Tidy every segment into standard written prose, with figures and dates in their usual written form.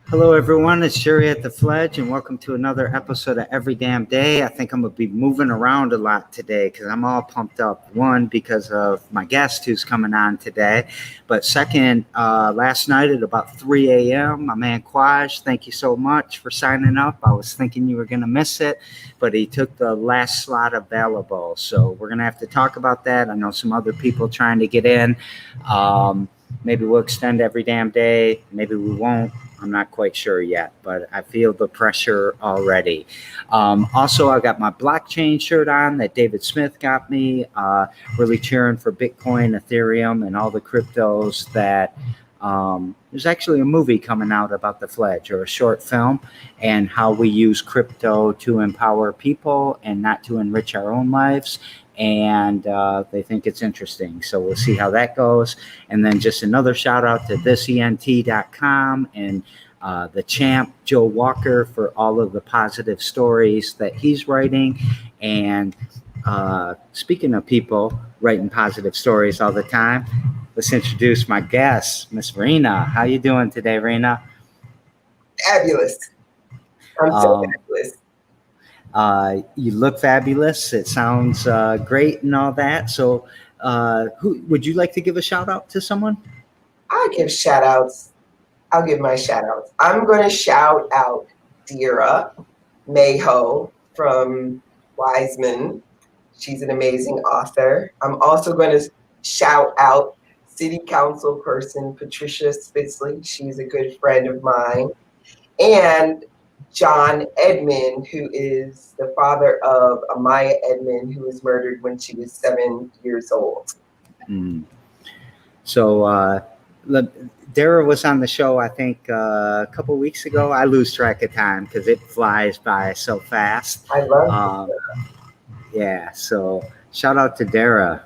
Hello, everyone. It's Jerry at the Fledge, and welcome to another episode of Every Damn Day. I think I'm going to be moving around a lot today because I'm all pumped up. One, because of my guest who's coming on today. But second, last night at about 3 a.m., my man Quaj, thank you so much for signing up. I was thinking you were going to miss it, but he took the last slot available. So we're going to have to talk about that. I know some other people trying to get in. Maybe we'll extend Every Damn Day. Maybe we won't. I'm not quite sure yet, but I feel the pressure already. Also, I got my blockchain shirt on that David Smith got me, really cheering for Bitcoin, Ethereum, and all the cryptos that there's actually a movie coming out about the Fledge, or a short film, and how we use crypto to empower people and not to enrich our own lives. And they think it's interesting. So we'll see how that goes. And then just another shout out to thisent.com and the champ, Joe Walker, for all of the positive stories that he's writing. And speaking of people writing positive stories all the time, let's introduce my guest, Miss Rina. How you doing today, Rina? Fabulous. I'm so fabulous. You look fabulous. It sounds great and all that. So who would you like to give a shout out to someone? I give shout outs. I'll give my shout outs. I'm going to shout out Dira Mayho from Wiseman. She's an amazing author. I'm also going to shout out City Council person Patricia Spitzley. She's a good friend of mine. And John Edmond, who is the father of Amaya Edmond, who was murdered when she was 7 years old. So Dara was on the show, I think, a couple weeks ago. I lose track of time because it flies by so fast. I love it. Yeah, so shout out to Dara.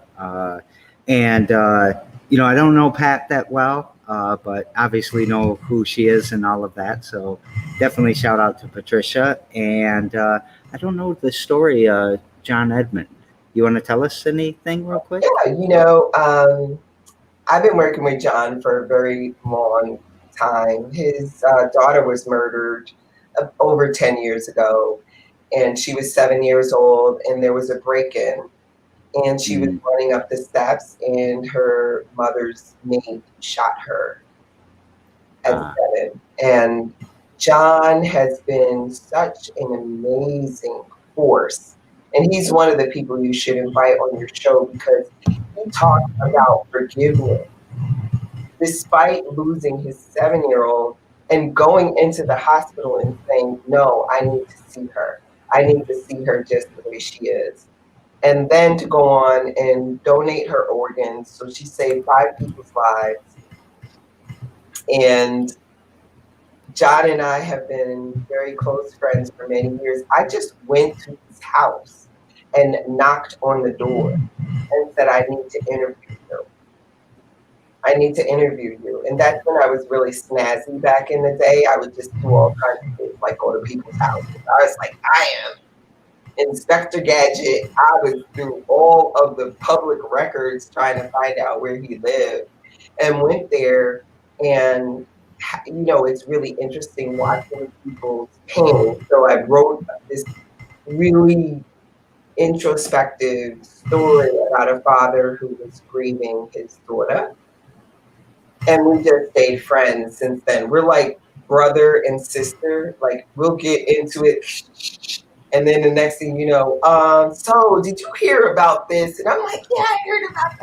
And I don't know Pat that well, but obviously know who she is and all of that. So definitely shout out to Patricia. And I don't know the story of John Edmond. You want to tell us anything real quick? Yeah, I've been working with John for a very long time. His daughter was murdered over 10 years ago, and she was 7 years old, and there was a break-in. And she was running up the steps, and her mother's maid shot her at 7. And John has been such an amazing force. And he's one of the people you should invite on your show because he talks about forgiveness. Despite losing his 7-year-old and going into the hospital and saying, no, I need to see her. I need to see her just the way she is. And then to go on and donate her organs. So she saved 5 people's lives. And John and I have been very close friends for many years. I just went to his house and knocked on the door and said, I need to interview you. I need to interview you. And that's when I was really snazzy back in the day. I would just do all kinds of things, like go to people's houses. I was like, I am Inspector Gadget. I was through all of the public records trying to find out where he lived, and went there. And it's really interesting watching people's pain. So I wrote this really introspective story about a father who was grieving his daughter, and we just stayed friends since then. We're like brother and sister. Like, we'll get into it. And then the next thing you know, so did you hear about this? And I'm like, yeah, I heard about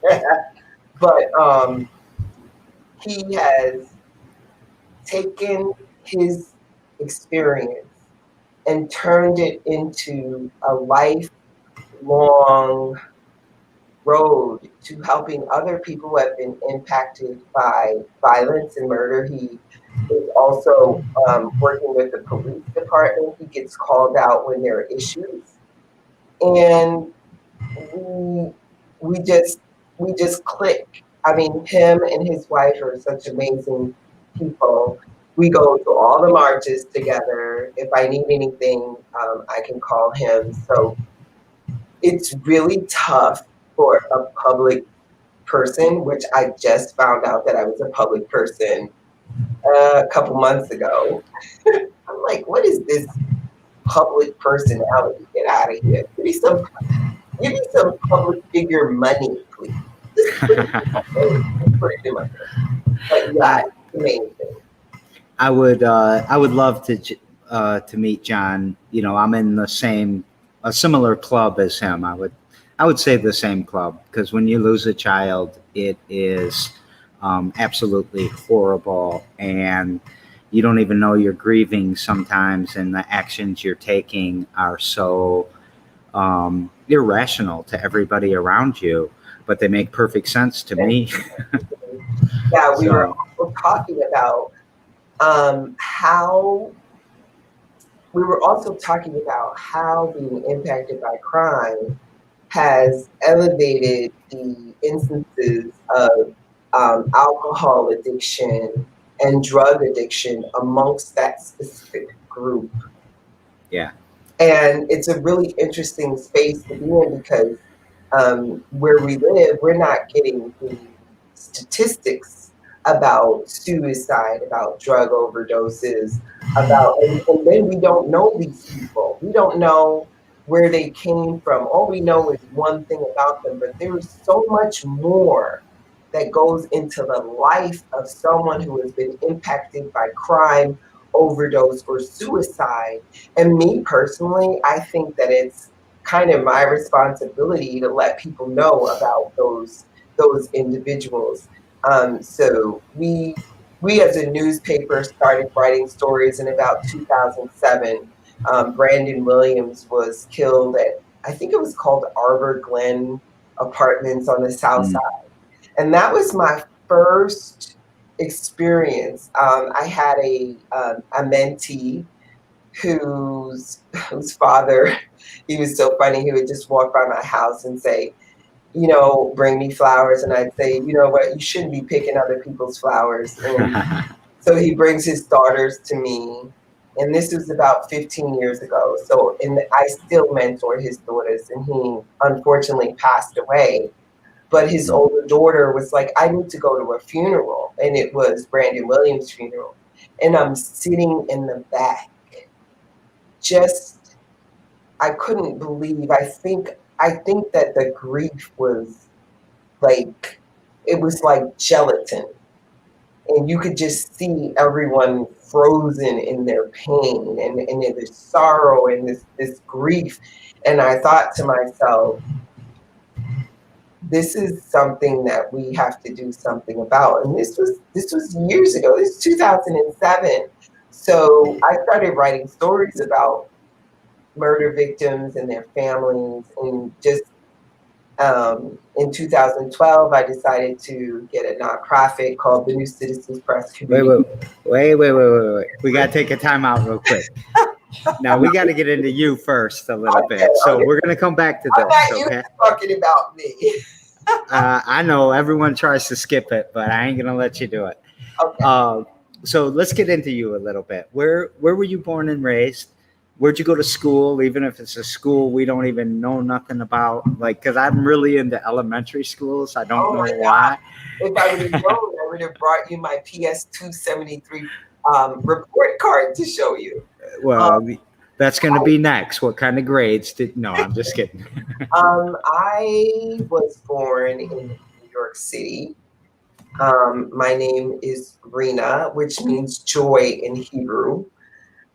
that. But he has taken his experience and turned it into a lifelong road to helping other people who have been impacted by violence and murder. He is also working with the police department. He gets called out when there are issues, and we we just we just click. I mean, him and his wife are such amazing people. We go to all the marches together. If I need anything, I can call him. So it's really tough for a public person, which I just found out that I was a public person a couple months ago. I'm like, what is this public personality? Get out of here. Give me some public figure money, please. Just put it in my face. Just put it in my face. But yeah, I it's amazing. I would love to meet John. You know, I'm in a similar club as him. I would say the same club, because when you lose a child, it is absolutely horrible, and you don't even know you're grieving sometimes, and the actions you're taking are so irrational to everybody around you, but they make perfect sense to me. Yeah, we were So, also talking about how being impacted by crime has elevated the instances of alcohol addiction and drug addiction amongst that specific group. yeah. And it's a really interesting space to be in because where we live, we're not getting the statistics about suicide, about drug overdoses, and then we don't know these people. We don't know where they came from. All we know is one thing about them, but there is so much more that goes into the life of someone who has been impacted by crime, overdose, or suicide. And me personally, I think that it's kind of my responsibility to let people know about those individuals. So we as a newspaper started writing stories in about 2007. Brandon Williams was killed at, I think it was called Arbor Glen Apartments on the South Mm. Side, and that was my first experience. I had a mentee whose father, he was so funny. He would just walk by my house and say, bring me flowers, and I'd say, you know what, you shouldn't be picking other people's flowers. And so he brings his daughters to me, and this was about 15 years ago. So, and I still mentor his daughters, and he unfortunately passed away. But his Mm. older daughter was like, I need to go to a funeral. And it was Brandon Williams' funeral. And I'm sitting in the back. Just, I couldn't believe. I think that the grief was like, it was like gelatin. And you could just see everyone frozen in their pain and in this sorrow and this grief. And I thought to myself, this is something that we have to do something about. And this was years ago. This is 2007. So I started writing stories about murder victims and their families. And just in 2012, I decided to get a nonprofit called the New Citizens Press Wait, Community. wait. We got to take a time out real quick. Now we got to get into you first a little bit. So we're going to come back to I'm this. not used Okay. to talking about me. I know everyone tries to skip it, but I ain't going to let you do it. Okay. So let's get into you a little bit. Where were you born and raised? Where'd you go to school? Even if it's a school we don't even know nothing about, like, because I'm really into elementary schools. I don't Oh know my God. why. If I would have known, I would have brought you my PS 273 report card to show you. Well, that's going to be next. What kind of grades did? No, I'm just kidding. I was born in New York City. My name is Rina, which means joy in Hebrew.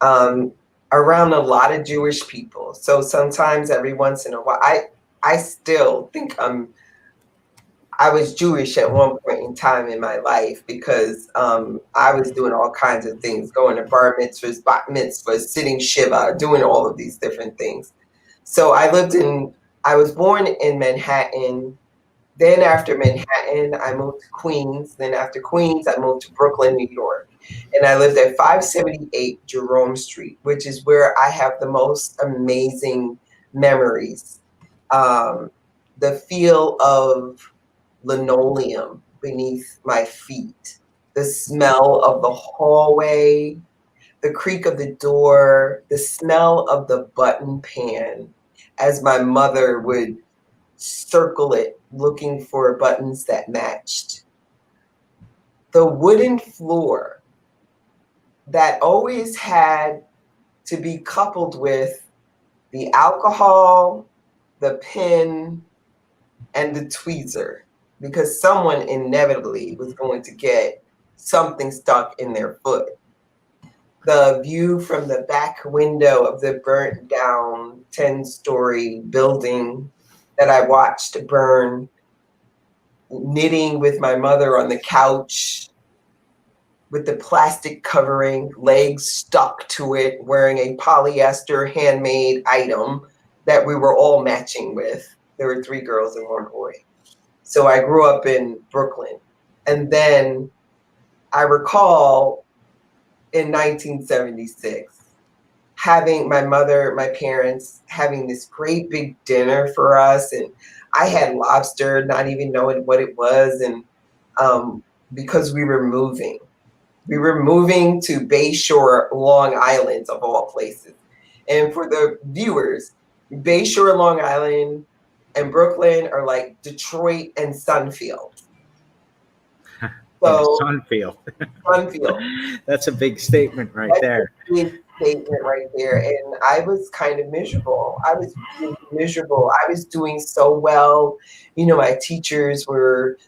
Um, Around a lot of Jewish people. So sometimes every once in a while, I still think I was Jewish at one point in time in my life because I was doing all kinds of things, going to bar mitzvahs, bat mitzvahs, sitting shiva, doing all of these different things. So I was born in Manhattan, Then after Manhattan, I moved to Queens. Then after Queens, I moved to Brooklyn, New York. And I lived at 578 Jerome Street, which is where I have the most amazing memories. Um, the feel of linoleum beneath my feet, the smell of the hallway, the creak of the door, the smell of the button pan as my mother would circle it looking for buttons that matched. The wooden floor that always had to be coupled with the alcohol, the pen, and the tweezer, because someone inevitably was going to get something stuck in their foot. The view from the back window of the burnt down 10-story building that I watched burn, knitting with my mother on the couch with the plastic covering, legs stuck to it, wearing a polyester handmade item that we were all matching with. There were 3 girls and 1 boy. So I grew up in Brooklyn. And then I recall in 1976 having my mother, my parents having this great big dinner for us. And I had lobster, not even knowing what it was. And because we were moving. We were moving to Bayshore, Long Island, of all places. And for the viewers, Bayshore, Long Island, and Brooklyn are like Detroit and Sunfield. Yeah, So Sunfield. Sunfield. That's a big statement right there. A big statement right there. And I was kind of miserable. I was really miserable. I was doing so well. My teachers were,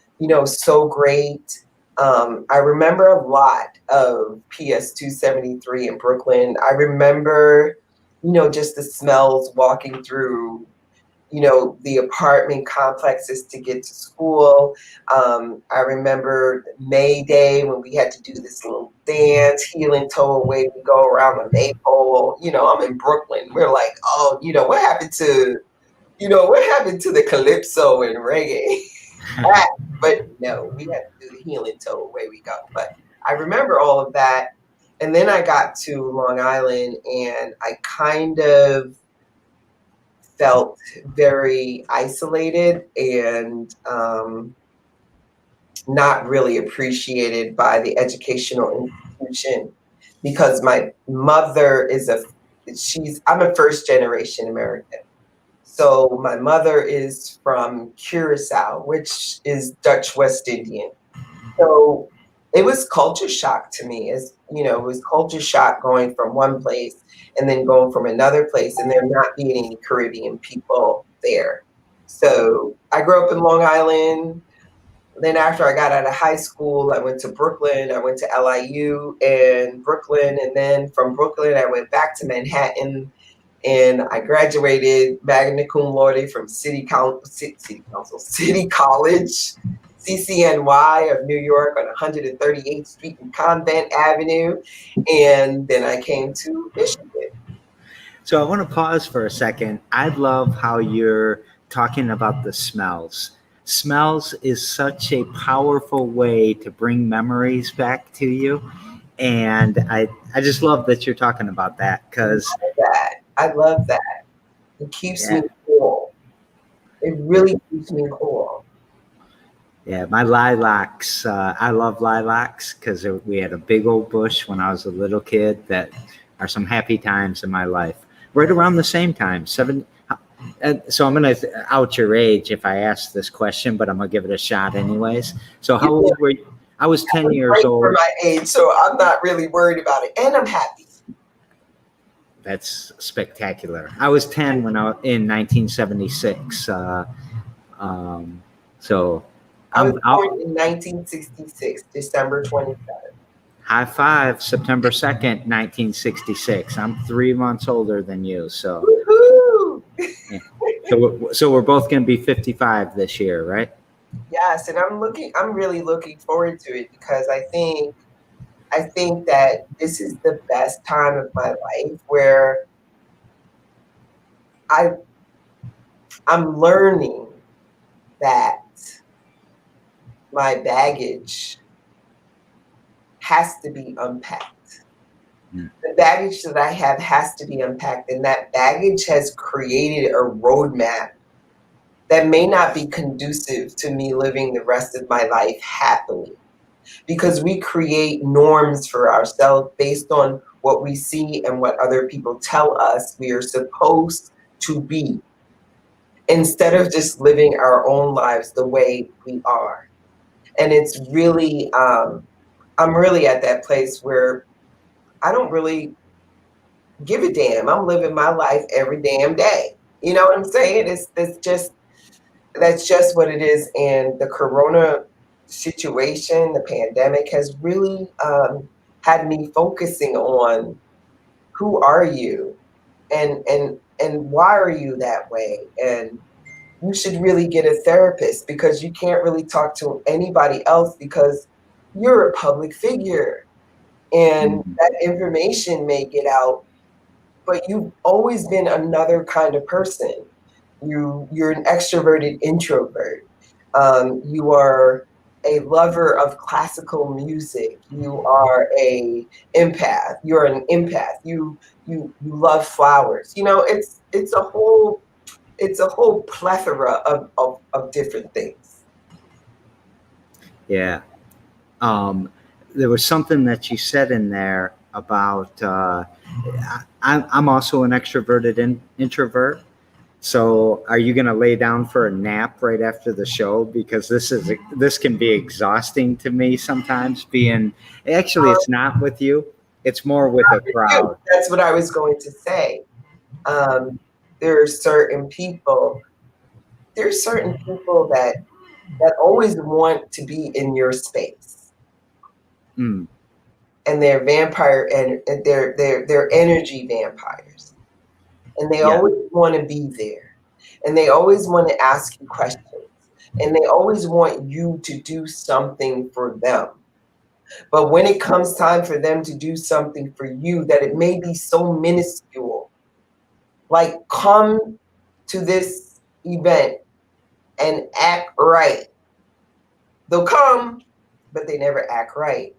so great. I remember a lot of PS 273 in Brooklyn. I remember, just the smells walking through, the apartment complexes to get to school. I remember May Day when we had to do this little dance, heel and toe away. We go around the maypole. I'm in Brooklyn. We're like, oh, what happened to the calypso and reggae? But no, we had to do the heel and toe away we go. But I remember all of that. And then I got to Long Island and I kind of felt very isolated and not really appreciated by the educational institution because my mother I'm a first generation American. So my mother is from Curacao, which is Dutch West Indian. So it was culture shock to me. It was culture shock going from one place and then going from another place and there not being any Caribbean people there. So I grew up in Long Island. Then after I got out of high school, I went to Brooklyn. I went to LIU and Brooklyn. And then from Brooklyn, I went back to Manhattan and I graduated magna cum laude from City College, CCNY of New York on 138th Street and Convent Avenue. And then I came to Michigan. So I want to pause for a second. I love how you're talking about the smells. Smells is such a powerful way to bring memories back to you. And I just love that you're talking about that because I love that. It keeps me cool. It really keeps me cool. Yeah, my lilacs. I love lilacs because we had a big old bush when I was a little kid. That are some happy times in my life. Right around the same time, so I'm going to out your age if I ask this question, but I'm going to give it a shot anyways. So how old were you? I was 10 years old. For my age, so I'm not really worried about it, and I'm happy. That's spectacular. I was 10 when in 1976. So I was born in 1966, December 27th. High five, September 2nd, 1966. I'm 3 months older than you. So, yeah. So we're both going to be 55 this year, right? Yes. And I'm really looking forward to it because I think that this is the best time of my life where I'm learning that my baggage has to be unpacked. Mm. The baggage that I have has to be unpacked, and that baggage has created a roadmap that may not be conducive to me living the rest of my life happily, because we create norms for ourselves based on what we see and what other people tell us we are supposed to be, instead of just living our own lives the way we are. And it's really, I'm really at that place where I don't really give a damn. I'm living my life every damn day. You know what I'm saying? It's just, that's just what it is. And the corona situation, the pandemic, has really had me focusing on who are you, and why are you that way, and you should really get a therapist, because you can't really talk to anybody else because you're a public figure, and Mhm. that information may get out, but you've always been another kind of person. You're an extroverted introvert. You are a lover of classical music. You are a empath. You're an empath. You love flowers. You know, it's a whole plethora of different things. Yeah. Um, there was something that you said in there about I'm also an extroverted introvert. So, are you going to lay down for a nap right after the show? Because this can be exhausting to me sometimes. Being actually, Um, it's not with you; it's more with a crowd. that's what I was going to say. Um, there are certain people. There's certain people that always want to be in your space, Mm, and they're vampire, and they're energy vampires, and they yeah, always want to be there, and they always want to ask you questions, and they always want you to do something for them. But when it comes time for them to do something for you, that it may be so minuscule, like come to this event and act right. They'll come, but they never act right.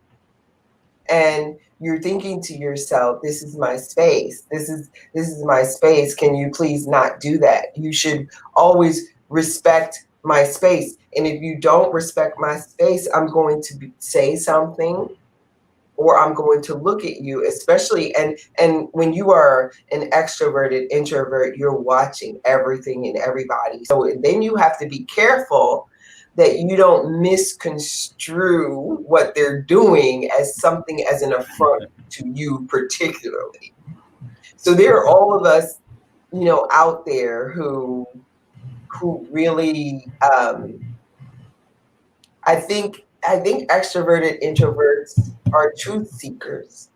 And you're thinking to yourself, this is my space. This is my space. Can you please not do that? You should always respect my space. And if you don't respect my space, I'm going to say something, or I'm going to look at you, especially, and when you are an extroverted introvert, you're watching everything and everybody. So then you have to be careful that you don't misconstrue what they're doing as something, as an affront to you particularly. So there are all of us, out there who really, I think extroverted introverts are truth seekers,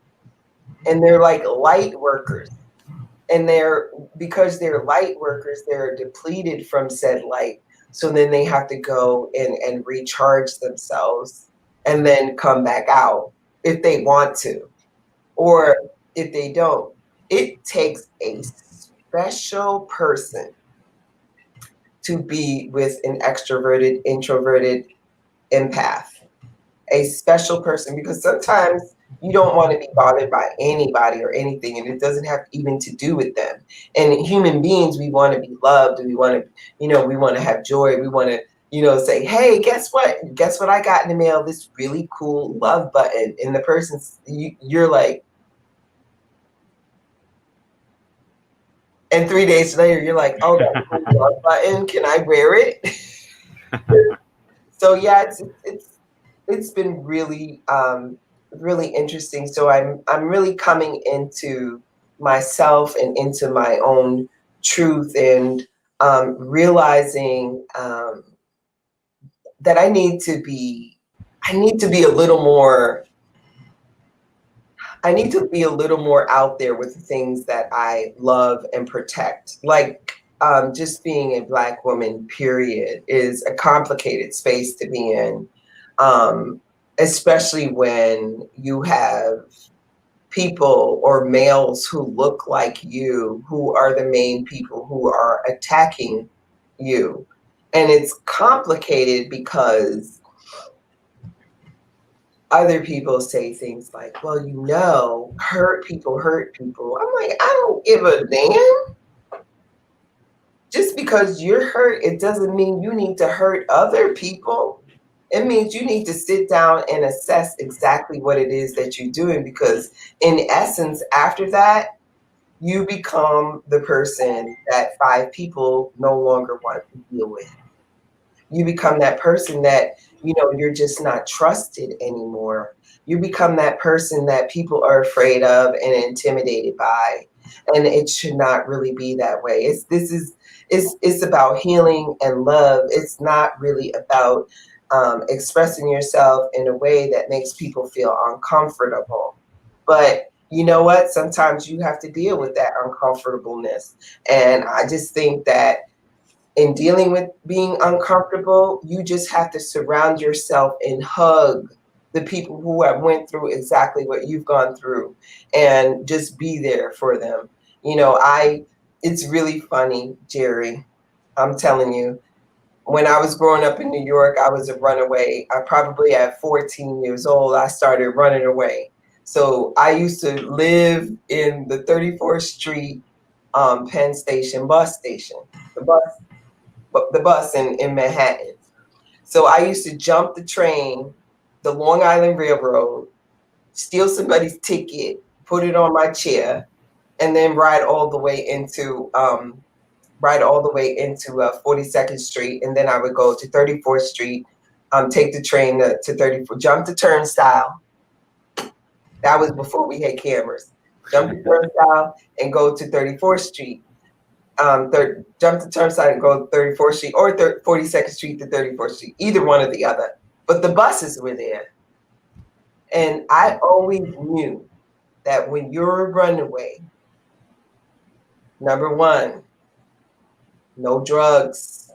and they're like light workers, and because they're light workers, they're depleted from said light, so then they have to go and recharge themselves, and then come back out if they want to, or if they don't. It takes a special person to be with an extroverted introverted empath, a special person, because sometimes you don't want to be bothered by anybody or anything, and it doesn't have even to do with them. And human beings, we want to be loved, and we want to have joy. We want to, say, hey, guess what I got in the mail? This really cool love button. And the person's, you're like, and 3 days later you're like, oh, that cool love button, can I wear it? So yeah, it's been really really interesting. So I'm really coming into myself and into my own truth, and realizing that I need to be a little more I need to be a little more out there with the things that I love and protect. Like, just being a Black woman, period, is a complicated space to be in, um, especially when you have people or males who look like you, who are the main people who are attacking you. And it's complicated because other people say things like, well, hurt people hurt people. I'm like, I don't give a damn. Just because you're hurt, it doesn't mean you need to hurt other people. It means you need to sit down and assess exactly what it is that you're doing, because in essence, after that, you become the person that 5 people no longer want to deal with. You become that person that, you're just not trusted anymore. You become that person that people are afraid of and intimidated by. And it should not really be that way. It's about healing and love. It's not really about expressing yourself in a way that makes people feel uncomfortable. But you know what? Sometimes you have to deal with that uncomfortableness. And I just think that in dealing with being uncomfortable, you just have to surround yourself and hug the people who have went through exactly what you've gone through, and just be there for them. It's really funny, Jerry. I'm telling you, when I was growing up in New York, I was a runaway. I probably at 14 years old, I started running away. So I used to live in the 34th Street Penn Station bus station. The bus in Manhattan. So I used to jump the train, the Long Island Railroad, steal somebody's ticket, put it on my chair, and then ride all the way into 42nd Street, and then I would go to 34th Street, take the train to 34, jump the turnstile. That was before we had cameras. Jump the turnstile and go to 34th Street. Jump the turnstile and go to 34th Street, or 42nd Street to 34th Street, either one or the other. But the buses were there. And I always knew that when you're a runaway, number one, no drugs.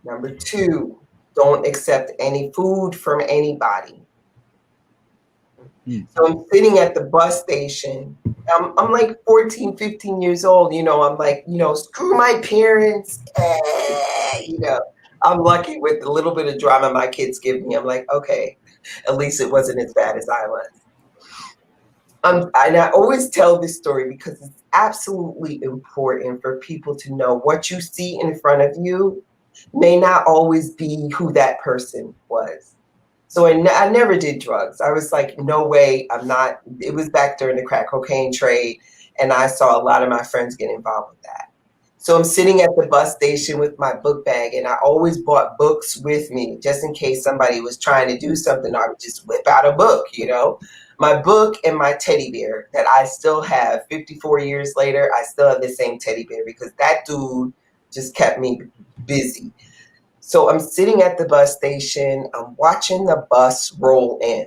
Number two, don't accept any food from anybody. So I'm sitting at the bus station. I'm like 14, 15 years old. I'm like, screw my parents. I'm lucky with the little bit of drama my kids give me. I'm like, okay, at least it wasn't as bad as I was. And I always tell this story because it's absolutely important for people to know what you see in front of you may not always be who that person was. So I never did drugs. I was like, no way, I'm not. It was back during the crack cocaine trade, and I saw a lot of my friends get involved with that. So I'm sitting at the bus station with my book bag, and I always bought books with me just in case somebody was trying to do something. I would just whip out a book, My book and my teddy bear that I still have 54 years later. I still have the same teddy bear because that dude just kept me busy. So I'm sitting at the bus station, I'm watching the bus roll in,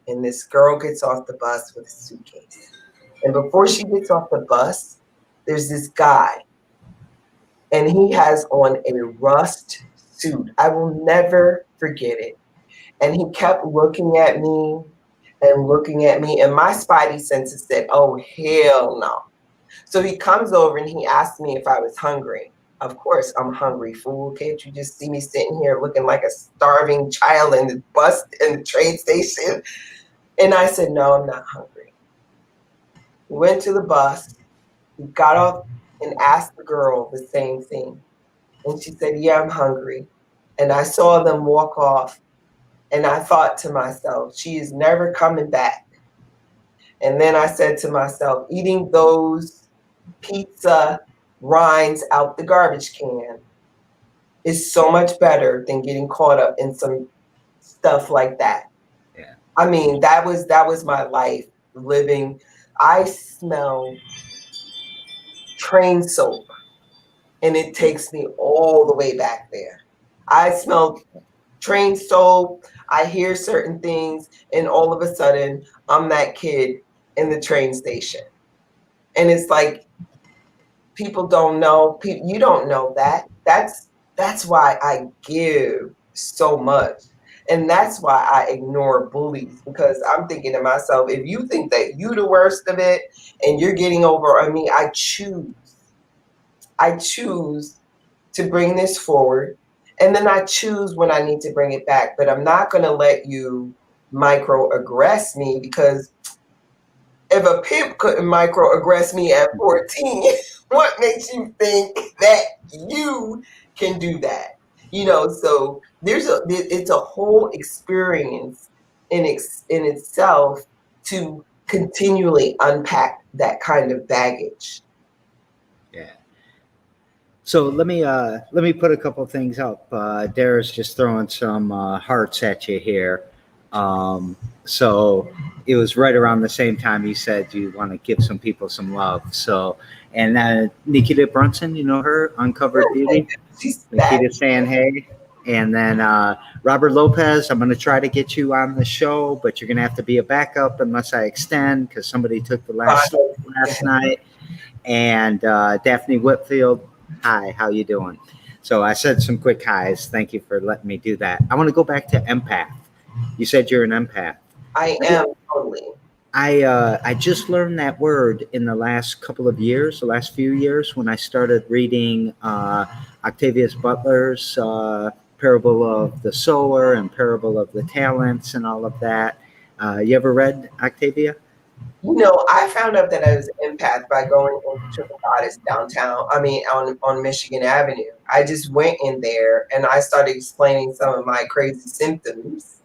and this girl gets off the bus with a suitcase. And before she gets off the bus, there's this guy, and he has on a rust suit. I will never forget it. And he kept looking at me and looking at me, and my spidey senses said, oh, hell no. So he comes over and he asked me if I was hungry. Of course, I'm hungry, fool. Can't you just see me sitting here looking like a starving child in the bus in the train station? And I said, no, I'm not hungry. We went to the bus. He got off and asked the girl the same thing. And she said, yeah, I'm hungry. And I saw them walk off. And I thought to myself, she is never coming back. And then I said to myself, eating those pizza rinds out the garbage can is so much better than getting caught up in some stuff like that. Yeah. I mean, that was my life living. I smell train soap, and it takes me all the way back there. I smell train soap. I hear certain things, and all of a sudden, I'm that kid in the train station. And it's like, people don't know. You don't know that. That's why I give so much. And that's why I ignore bullies, because I'm thinking to myself, if you think that you the worst of it and you're getting over on me, I choose to bring this forward. And then I choose when I need to bring it back. But I'm not going to let you microaggress me, because if a pimp couldn't microaggress me at 14, what makes you think that you can do that? So it's a whole experience in itself to continually unpack that kind of baggage. Yeah. So let me put a couple things up. Dara's just throwing some hearts at you here. So it was right around the same time you said you want to give some people some love. So and Nikita Brunson, you know her, Uncovered Beauty. She's back. Nikita saying hey. And then Robert Lopez, I'm going to try to get you on the show, but you're going to have to be a backup unless I extend because somebody took the last night. And Daphne Whitfield, hi, how you doing? So I said some quick highs. Thank you for letting me do that. I want to go back to empath. You said you're an empath. I am totally. I just learned that word in the last couple of years, the last few years, when I started reading Octavius Butler's Parable of the Sower and Parable of the Talents and all of that. You ever read Octavia? I found out that I was an empath by going into the goddess downtown. I mean, on Michigan Avenue. I just went in there and I started explaining some of my crazy symptoms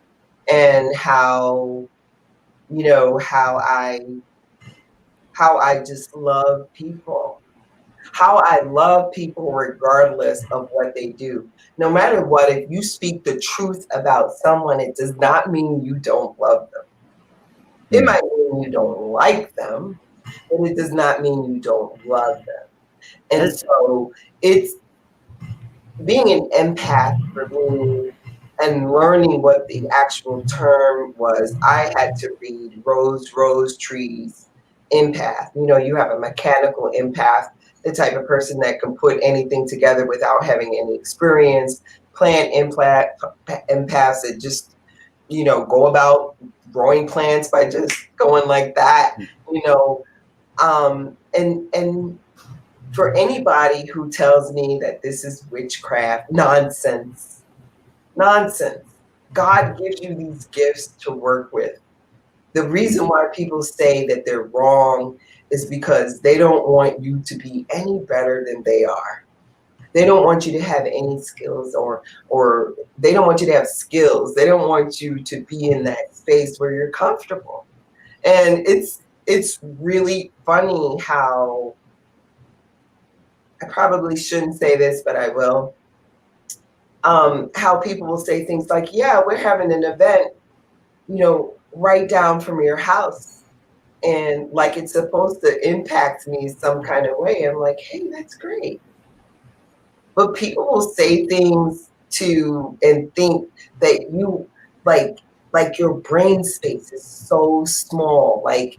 and how, you know, how I just love people. How I love people regardless of what they do. No matter what, if you speak the truth about someone, it does not mean you don't love them. It might mean you don't like them, but it does not mean you don't love them. And so it's being an empath for me and learning what the actual term was. I had to read Rose Trees empath. You have a mechanical empath, the type of person that can put anything together without having any experience. Plant empaths that just, go about growing plants by just going like that, and for anybody who tells me that this is witchcraft, nonsense. God gives you these gifts to work with. The reason why people say that they're wrong is because they don't want you to be any better than they are. They don't want you to have any skills, or they don't want you to have skills. They don't want you to be in that space where you're comfortable. And it's really funny how, I probably shouldn't say this, but I will. How people will say things like, yeah, we're having an event, right down from your house. And like it's supposed to impact me some kind of way. I'm like, hey, that's great. But people will say things and think that you like your brain space is so small. Like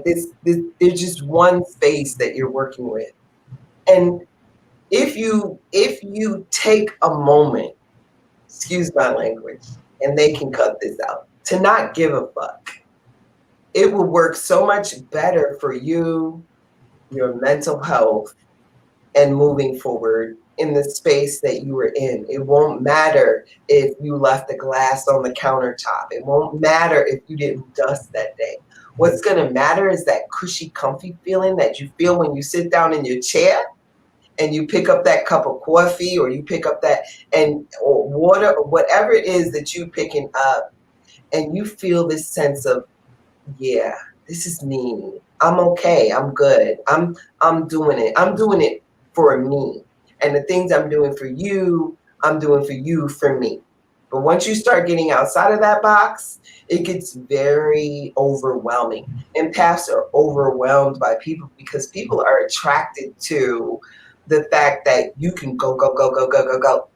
this there's just one space that you're working with. And if you take a moment, excuse my language, and they can cut this out, to not give a fuck, it will work so much better for you, your mental health, and moving forward in the space that you were in. It won't matter if you left the glass on the countertop. It won't matter if you didn't dust that day. What's going to matter is that cushy, comfy feeling that you feel when you sit down in your chair and you pick up that cup of coffee, or you pick up that or water, or whatever it is that you're picking up, and you feel this sense of, yeah, this is me. I'm okay. I'm good. I'm doing it. I'm doing it for me. And the things I'm doing for you, I'm doing for you, for me. But once you start getting outside of that box, it gets very overwhelming. Empaths are overwhelmed by people because people are attracted to the fact that you can go, go, go, go, go, go, go.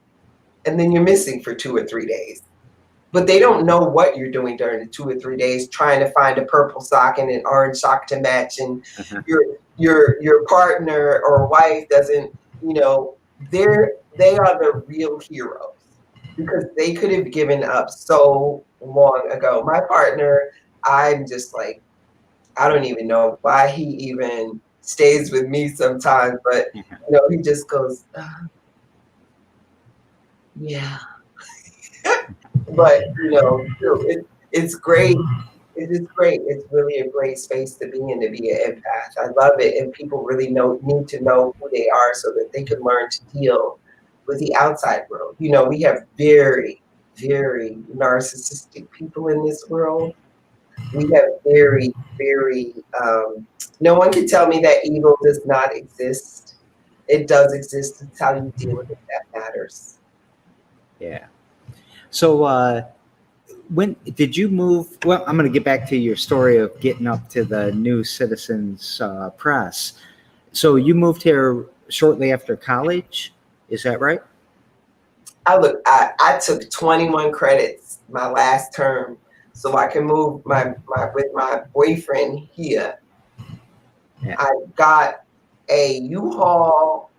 And then you're missing for 2 or 3 days. But they don't know what you're doing during the 2 or 3 days, trying to find a purple sock and an orange sock to match, and your partner or wife doesn't, they are the real heroes because they could have given up so long ago. My partner, I'm just like, I don't even know why he even stays with me sometimes, but he just goes, yeah. But It's great. It is great. It's really a great space to be in, to be an empath. I love it, and people really need to know who they are so that they can learn to deal with the outside world. We have very, very narcissistic people in this world. We have very, very. No one can tell me that evil does not exist. It does exist. It's how you deal with it that matters. Yeah. So, when did you move? Well, I'm going to get back to your story of getting up to the New Citizens Press. So, you moved here shortly after college. Is that right? I took 21 credits my last term so I can move my with my boyfriend here. Yeah. I got a U-Haul.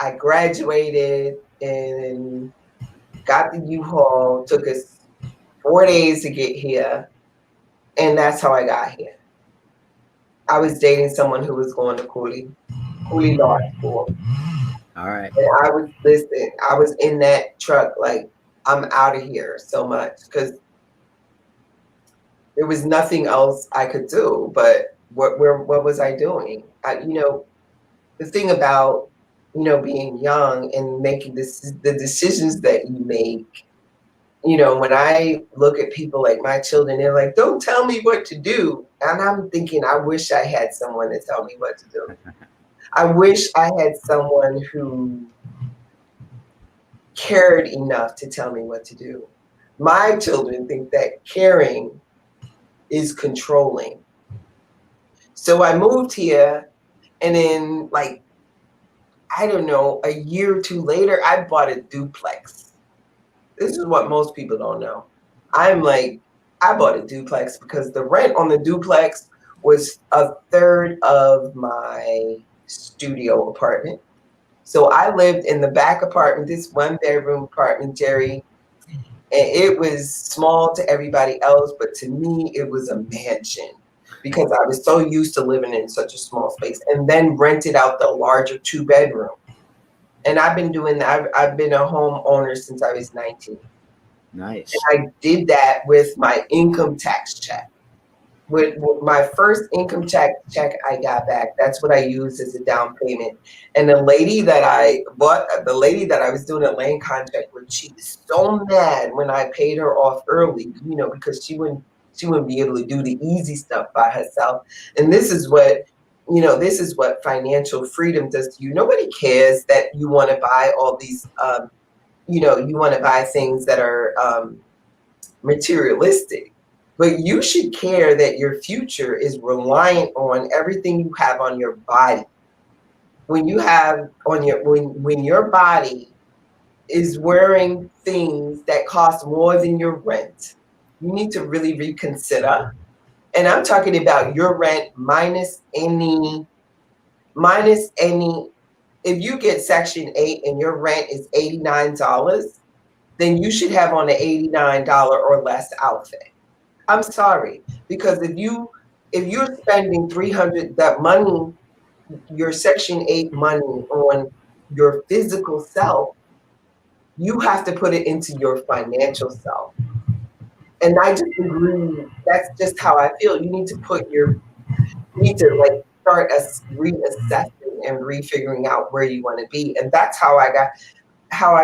I graduated and got the U-Haul. Took us 4 days to get here, and that's how I got here. I was dating someone who was going to Cooley Law School. All right. And I was in that truck like, I'm out of here so much because there was nothing else I could do. But what was I doing? The thing about being young and making the decisions that you make. When I look at people like my children, they're like, "Don't tell me what to do," and I'm thinking, I wish I had someone to tell me what to do. I wish I had someone who cared enough to tell me what to do. My children think that caring is controlling. So I moved here, and then, like, I don't know, a year or two later, I bought a duplex. This is what most people don't know. I'm like, I bought a duplex because the rent on the duplex was a third of my studio apartment. So I lived in the back apartment, this one bedroom apartment, Jerry, and it was small to everybody else, but to me, it was a mansion because I was so used to living in such a small space, and then rented out the larger 2 bedroom. And I've been doing that. I've been a homeowner since I was 19. Nice. I did that with my income tax check. With my first income check I got back, that's what I used as a down payment. And the lady that I was doing a land contract with, she was so mad when I paid her off early, because she wouldn't be able to do the easy stuff by herself. And this is what financial freedom does to you. Nobody cares that you want to buy all these, you want to buy things that are materialistic. But you should care that your future is reliant on everything you have on your body. When you have on your when your body is wearing things that cost more than your rent, you need to really reconsider. And I'm talking about your rent minus any. If you get Section 8 and your rent is $89, then you should have on an $89 or less outfit. I'm sorry, because if you're spending 300, that money, your Section 8 money, on your physical self, you have to put it into your financial self. And I just agree. That's just how I feel. You need to like start reassessing and refiguring out where you want to be. And that's how I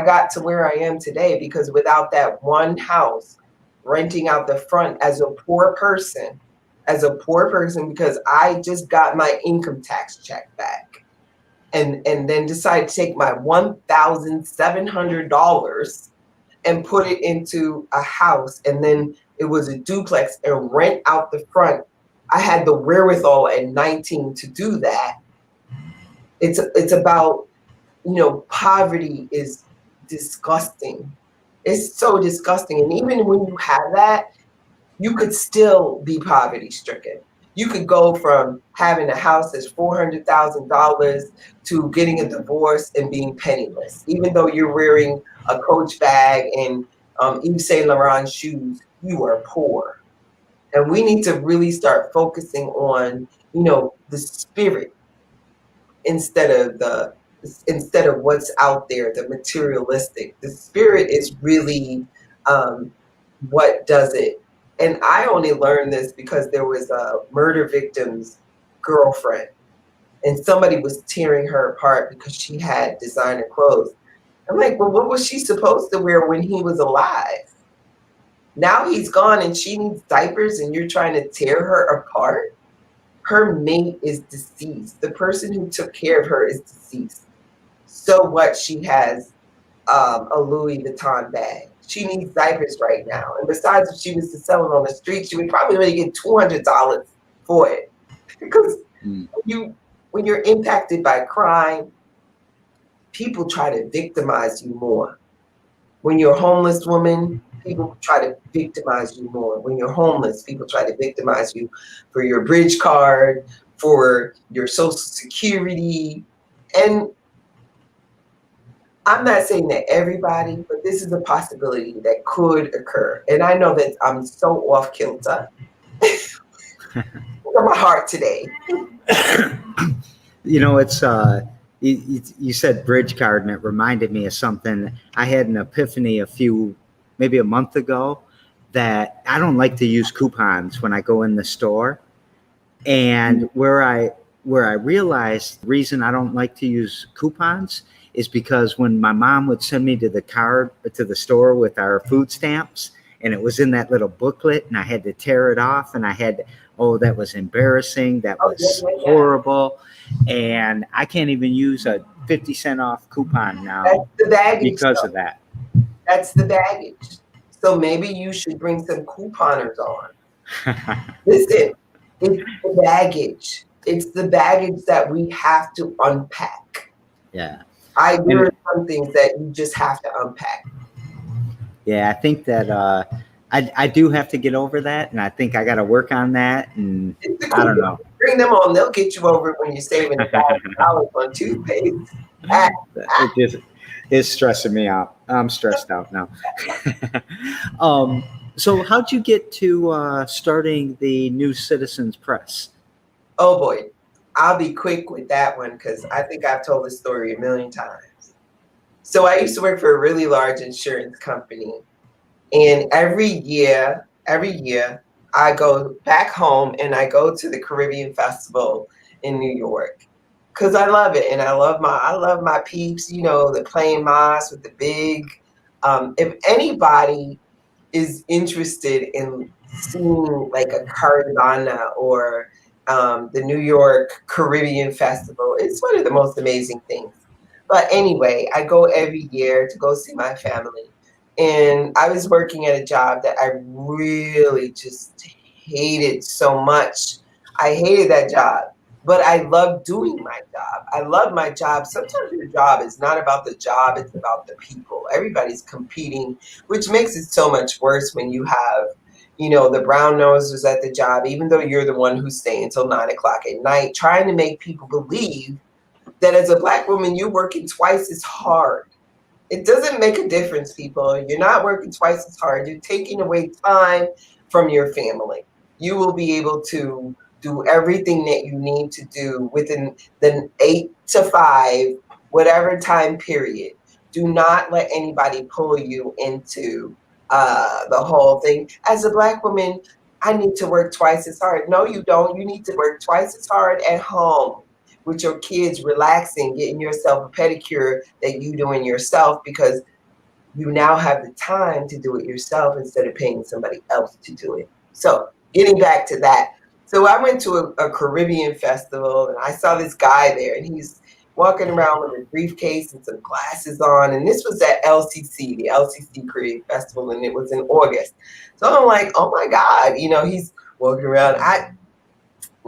got to where I am today, because without that one house, renting out the front as a poor person, because I just got my income tax check back, and then decided to take my $1,700 and put it into a house, and then it was a duplex, and rent out the front. I had the wherewithal at 19 to do that. It's about, poverty is disgusting. It's so disgusting. And even when you have that, you could still be poverty stricken. You could go from having a house that's $400,000 to getting a divorce and being penniless. Even though you're wearing a Coach bag and Yves Saint Laurent shoes, you are poor. And we need to really start focusing on, the spirit instead of what's out there, the materialistic. The spirit is really what does it. And I only learned this because there was a murder victim's girlfriend, and somebody was tearing her apart because she had designer clothes. I'm like, well, what was she supposed to wear when he was alive? Now he's gone and she needs diapers and you're trying to tear her apart? Her mate is deceased. The person who took care of her is deceased. So what? She has a Louis Vuitton bag. She needs diapers right now. And besides, if she was to sell it on the street, she would probably only get $200 for it. Because Mm. when you're impacted by crime, people try to victimize you more. When you're a homeless woman, people try to victimize you more. When you're homeless, people try to victimize you for your bridge card, for your social security. And I'm not saying that everybody, but this is a possibility that could occur. And I know that I'm so off kilter. Look at my heart today. You know, it's you said bridge card, and it reminded me of something. I had an epiphany maybe a month ago, that I don't like to use coupons when I go in the store. And where I realized the reason I don't like to use coupons is because when my mom would send me to the store with our food stamps, and it was in that little booklet, and I had to tear it off, and oh, that was embarrassing, that Oh, yeah, was yeah, yeah. horrible, and I can't even use a 50-cent off coupon That's now the baggage. because of that. That's the baggage. So maybe you should bring some couponers on. Listen, it's the baggage. It's the baggage that we have to unpack. Yeah. There are some things that you just have to unpack. Yeah, I think that I do have to get over that, and I think I got to work on that. And I don't know. Bring them on; they'll get you over it when you're saving $1,000 on toothpaste. It's stressing me out. I'm stressed out now. So, how'd you get to starting the New Citizens Press? Oh boy, I'll be quick with that one because I think I've told this story a million times. So I used to work for a really large insurance company, and every year, I go back home and I go to the Caribbean Festival in New York because I love it, and I love my peeps. You know, the plain mas with the big. If anybody is interested in seeing like a Caravana or the New York Caribbean Festival, it's one of the most amazing things. But anyway, I go every year to go see my family. And I was working at a job that I really just hated so much. I hated that job, but I loved doing my job. I love my job. Sometimes your job is not about the job, it's about the people. Everybody's competing, which makes it so much worse when you have, the brown nosers at the job, even though you're the one who's staying until 9 o'clock at night, trying to make people believe that as a Black woman, you're working twice as hard. It doesn't make a difference, people. You're not working twice as hard. You're taking away time from your family. You will be able to do everything that you need to do within the 8 to 5, whatever time period. Do not let anybody pull you into the whole thing. As a Black woman, I need to work twice as hard. No, you don't. You need to work twice as hard at home with your kids, relaxing, getting yourself a pedicure that you doing yourself because you now have the time to do it yourself instead of paying somebody else to do it. So getting back to that. So I went to a Caribbean festival and I saw this guy there and he's walking around with a briefcase and some glasses on. And this was at LCC, the LCC Caribbean Festival, and it was in August. So I'm like, oh my God, he's walking around.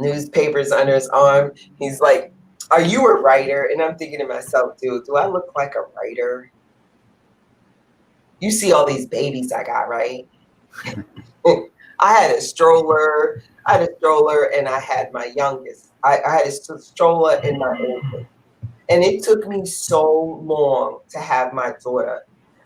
Newspapers under his arm. He's like, "Are you a writer?" And I'm thinking to myself, dude, do I look like a writer? You see all these babies I got, right? I had a stroller. And I had my youngest. I had a stroller and my oldest. And it took me so long to have my daughter.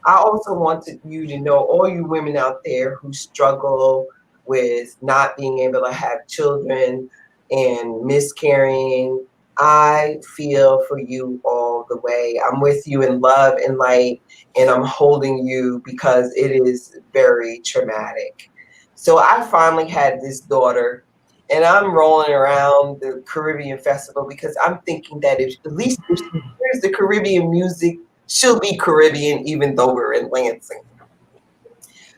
I also wanted you to know, all you women out there who struggle with not being able to have children and miscarrying, I feel for you all the way. I'm with you in love and light, and I'm holding you because it is very traumatic. So I finally had this daughter, and I'm rolling around the Caribbean festival because I'm thinking that if at least if she hears the Caribbean music, she'll be Caribbean even though we're in Lansing.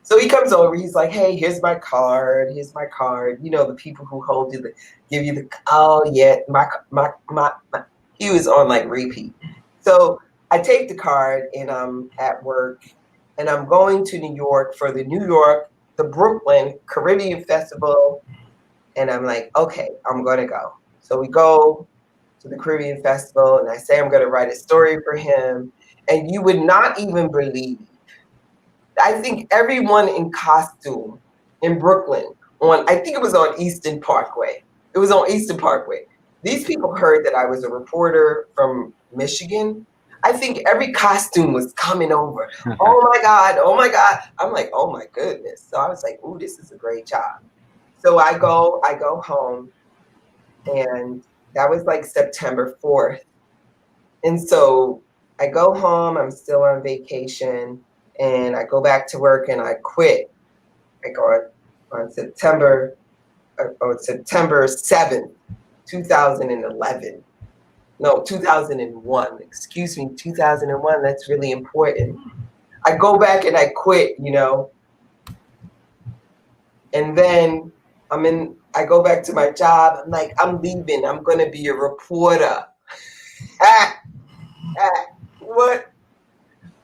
So he comes over, he's like, "Hey, here's my card. Here's my card." You know, the people who hold you, give you the, oh yeah, my. He was on like repeat. So I take the card and I'm at work and I'm going to New York for the Brooklyn Caribbean Festival. And I'm like, okay, I'm going to go. So we go to the Caribbean Festival and I say I'm going to write a story for him. And you would not even believe, I think everyone in costume in Brooklyn I think it was on Eastern Parkway. It was on Eastern Parkway. These people heard that I was a reporter from Michigan. I think every costume was coming over. Oh my God, oh my God. I'm like, oh my goodness. So I was like, ooh, this is a great job. So I go home, and that was like September 4th. And so I go home, I'm still on vacation, and I go back to work and I quit. I go on September 7th, 2011. No, 2001. Excuse me, 2001. That's really important. I go back and I quit, and then I go back to my job. I'm like, I'm leaving. I'm going to be a reporter. What?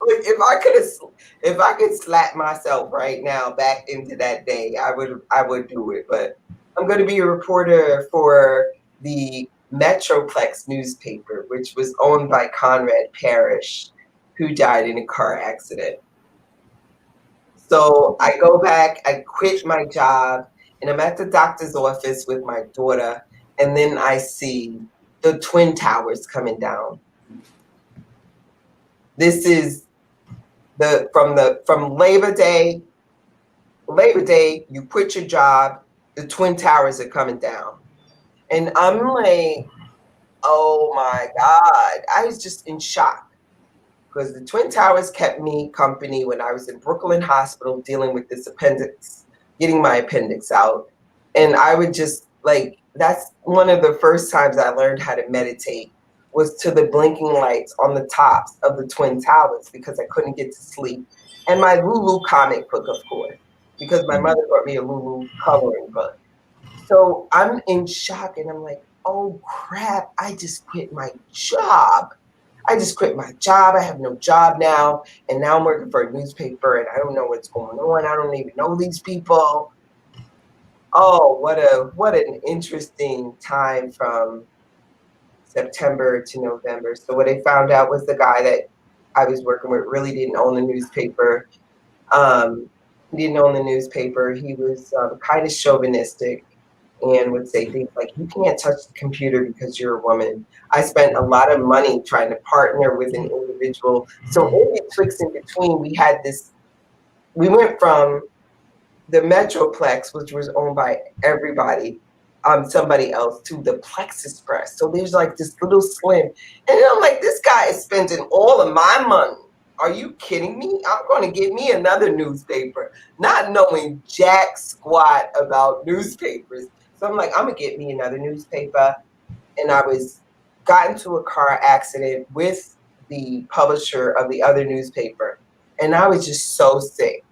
Look, if I could slap myself right now back into that day, I would do it. But I'm going to be a reporter for the Metroplex newspaper, which was owned by Conrad Parrish, who died in a car accident. So I go back, I quit my job, and I'm at the doctor's office with my daughter, and then I see the Twin Towers coming down. This is from Labor Day, you quit your job, the Twin Towers are coming down. And I'm like, oh my God. I was just in shock because the Twin Towers kept me company when I was in Brooklyn Hospital dealing with this appendix, getting my appendix out. And I would just like, that's one of the first times I learned how to meditate, was to the blinking lights on the tops of the Twin Towers because I couldn't get to sleep. And my Lulu comic book, of course, because my mother brought me a Lulu coloring book. So I'm in shock and I'm like, oh crap, I just quit my job. I just quit my job. I have no job now. And now I'm working for a newspaper and I don't know what's going on. I don't even know these people. Oh, what an interesting time from September to November. So what I found out was the guy that I was working with really didn't own the newspaper. He didn't own the newspaper. He was kind of chauvinistic and would say things like, you can't touch the computer because you're a woman. I spent a lot of money trying to partner with an individual. So in between, we went from the Metroplex, which was owned by somebody else, to the Plexus Press. So there's like this little slim. And I'm like, this guy is spending all of my money. Are you kidding me? I'm going to get me another newspaper, not knowing jack squat about newspapers. So I'm like, I'm going to get me another newspaper. And got into a car accident with the publisher of the other newspaper. And I was just so sick.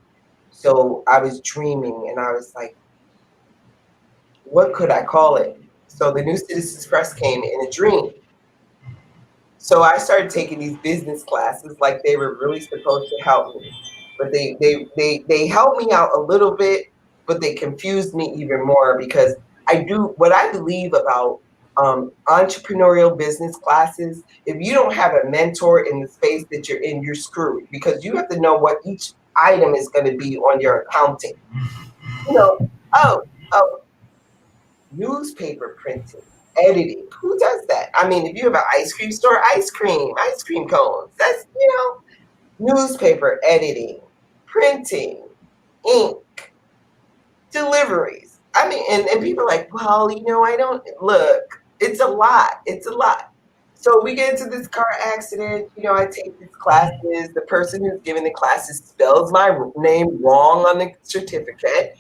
So I was dreaming and I was like, what could I call it? So the New Citizens Press came in a dream. So I started taking these business classes like they were really supposed to help me. But they helped me out a little bit, but they confused me even more because what I believe about entrepreneurial business classes. If you don't have a mentor in the space that you're in, you're screwed because you have to know what each item is going to be on your accounting. Oh, newspaper printing, editing. Who does that? I mean, if you have an ice cream store, ice cream cones. That's, newspaper editing, printing, ink, deliveries. I mean, and people are like, well, I don't look. It's a lot. It's a lot. So we get into this car accident. I take these classes. The person who's giving the classes spells my name wrong on the certificate.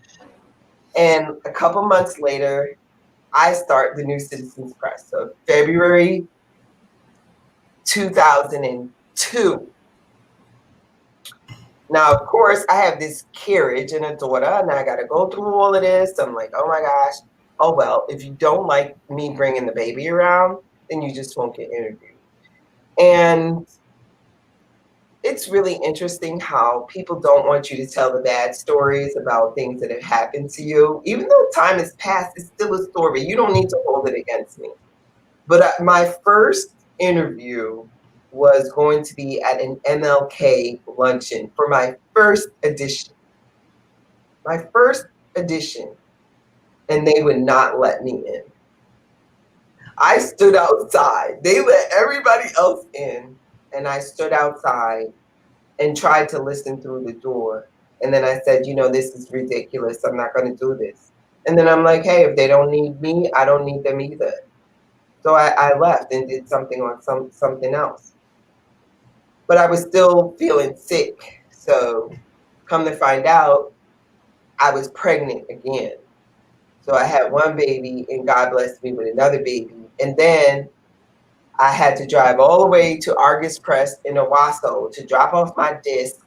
And a couple months later, I start the New Citizens Press. So February 2002. Now, of course, I have this carriage and a daughter, and I got to go through all of this. I'm like, oh my gosh. Oh, well, if you don't like me bringing the baby around, then you just won't get interviewed. And it's really interesting how people don't want you to tell the bad stories about things that have happened to you. Even though time has passed, it's still a story. You don't need to hold it against me. But my first interview was going to be at an MLK luncheon for my first edition. My first edition, and they would not let me in. I stood outside. They let everybody else in, and I stood outside and tried to listen through the door. And then I said, this is ridiculous. I'm not going to do this. And then I'm like, hey, if they don't need me, I don't need them either. So I left and did something on something else. But I was still feeling sick. So come to find out, I was pregnant again. So I had one baby and God blessed me with another baby. And then I had to drive all the way to Argus Press in Owasso to drop off my disc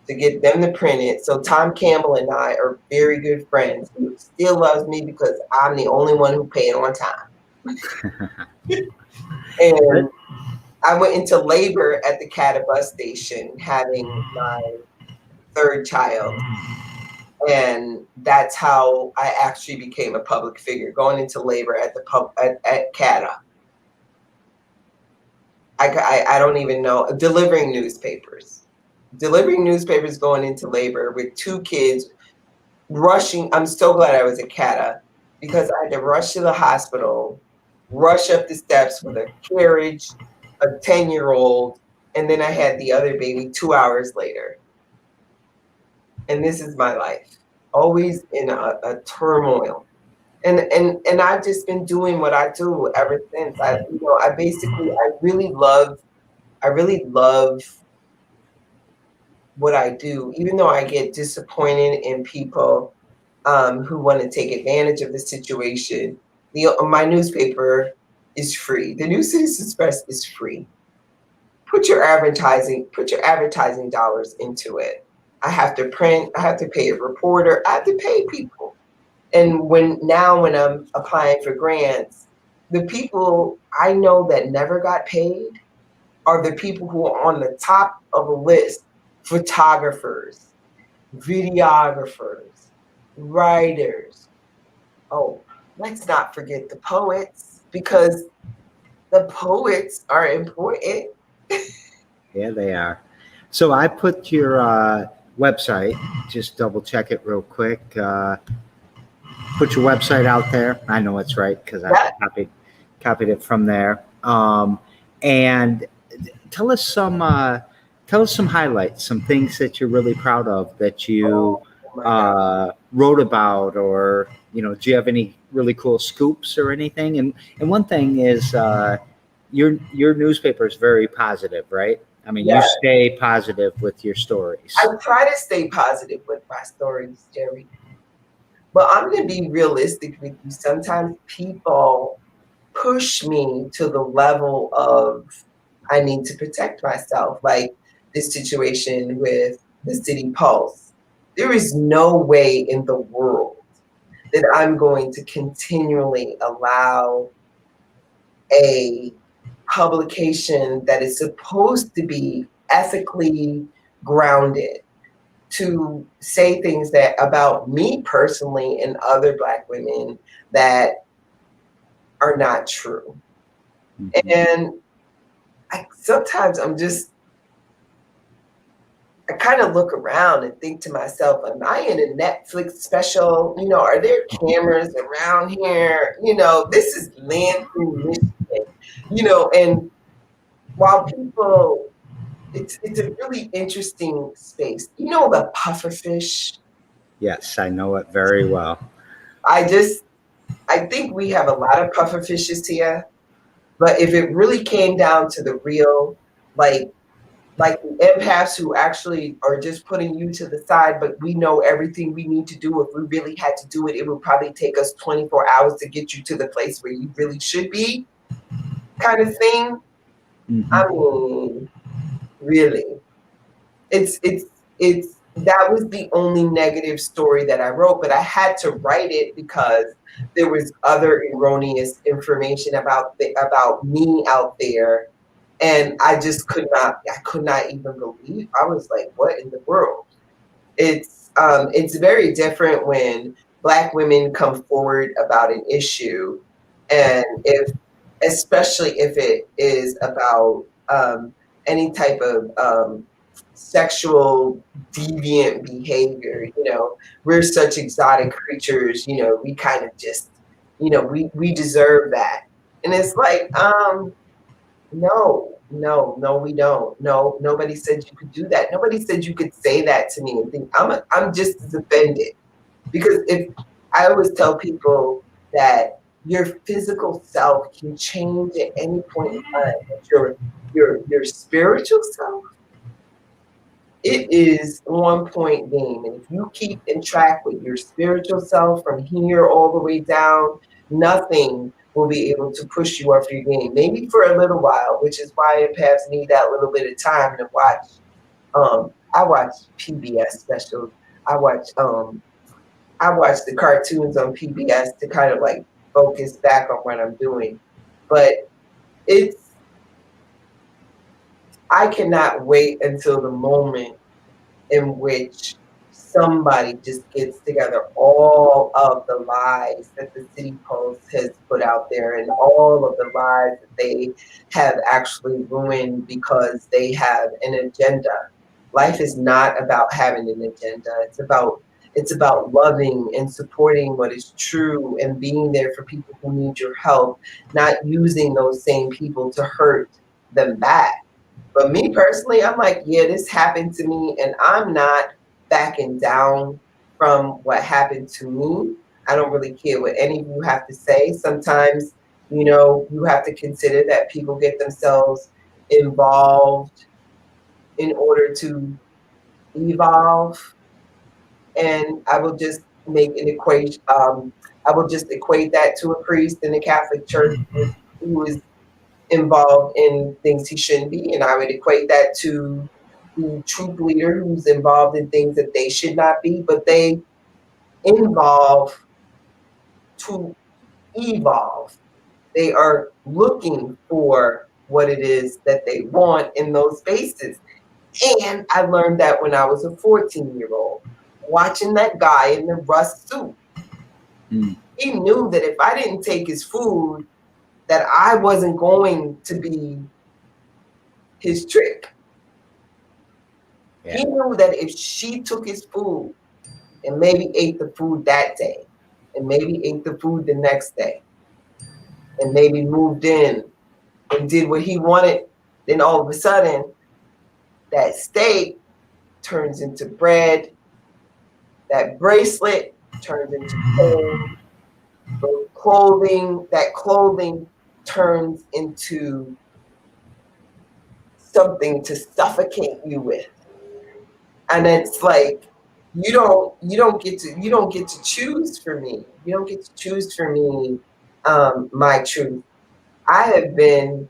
to get them to print it. So Tom Campbell and I are very good friends. He still loves me because I'm the only one who paid on time. And I went into labor at the CATA bus station having my third child. And that's how I actually became a public figure, going into labor at at CATA. I don't even know, delivering newspapers, going into labor with two kids, rushing. I'm so glad I was at CATA because I had to rush to the hospital, rush up the steps with a carriage, a 10-year-old, and then I had the other baby 2 hours later. And this is my life, always in a turmoil. And I've just been doing what I do ever since. I really love what I do, even though I get disappointed in people who want to take advantage of the situation. My newspaper is free. The New Citizens Press is free. Put your advertising dollars into it. I have to print, I have to pay a reporter, I have to pay people. And when I'm applying for grants, the people I know that never got paid are the people who are on the top of a list: photographers, videographers, writers. Oh, let's not forget the poets, because the poets are important. Yeah, they are. So I put your website, just double check it real quick. Put your website out there. I know it's right because I copied it from there. And tell us some highlights, some things that you're really proud of that you wrote about, or do you have any really cool scoops or anything? And one thing is your newspaper is very positive, right? I mean, you stay positive with your stories. I try to stay positive with my stories, Jerry. But I'm going to be realistic with you. Sometimes people push me to the level of I need to protect myself, like this situation with the City Pulse. There is no way in the world that I'm going to continually allow a publication that is supposed to be ethically grounded to say things that about me personally and other Black women that are not true. Mm-hmm. And sometimes I kind of look around and think to myself, am I in a Netflix special? Are there cameras around here? This is Lansing, Michigan. And while people, it's a really interesting space. The pufferfish? Yes, I know it very well. I think we have a lot of pufferfishes here, but if it really came down to the real, like, like empaths who actually are just putting you to the side, but we know everything we need to do. If we really had to do it, it would probably take us 24 hours to get you to the place where you really should be, kind of thing. Hmm. I mean, really, it's that was the only negative story that I wrote, but I had to write it because there was other erroneous information about me out there, and I could not even believe. I was like, what in the world? It's very different when Black women come forward about an issue, and if especially if it is about any type of sexual deviant behavior. We're such exotic creatures. We kind of just, we deserve that, and it's like, no, no, no, we don't. No, nobody said you could do that. Nobody said you could say that to me and think I'm just as offended. Because if I always tell people that your physical self can change at any point in time, but your spiritual self, it is one point game. And if you keep in track with your spiritual self from here all the way down, nothing will be able to push you off your game. Maybe for a little while, which is why empaths need that little bit of time to watch. I watch PBS specials. I watch I watch the cartoons on PBS to kind of like focus back on what I'm doing. But it's I cannot wait until the moment in which somebody just gets together all of the lies that the City Post has put out there and all of the lies that they have actually ruined because they have an agenda. Life is not about having an agenda. It's about loving and supporting what is true and being there for people who need your help, not using those same people to hurt them back. But me personally, I'm like, yeah, this happened to me, and I'm not backing down from what happened to me. I don't really care what any of you have to say. Sometimes, you have to consider that people get themselves involved in order to evolve. And I will just make an equation. I will just equate that to a priest in the Catholic Church who is involved in things he shouldn't be. And I would equate that to the troop leader who's involved in things that they should not be, but they involve to evolve. They are looking for what it is that they want in those spaces. And I learned that when I was a 14-year-old, watching that guy in the rust suit. Mm. He knew that if I didn't take his food, that I wasn't going to be his trick. Yeah. He knew that if she took his food and maybe ate the food that day, and maybe ate the food the next day, and maybe moved in and did what he wanted, then all of a sudden that steak turns into bread, that bracelet turns into that clothing turns into something to suffocate you with. And it's like you don't get to choose for me. You don't get to choose for me my truth. I have been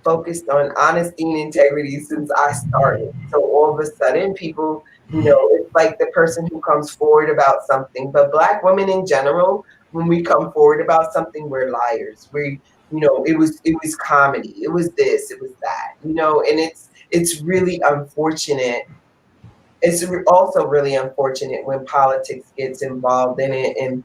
focused on honesty and integrity since I started. So all of a sudden people, it's like the person who comes forward about something. But Black women in general, when we come forward about something, we're liars. It was comedy. It was this, it was that, and it's really unfortunate. It's also really unfortunate when politics gets involved in it, and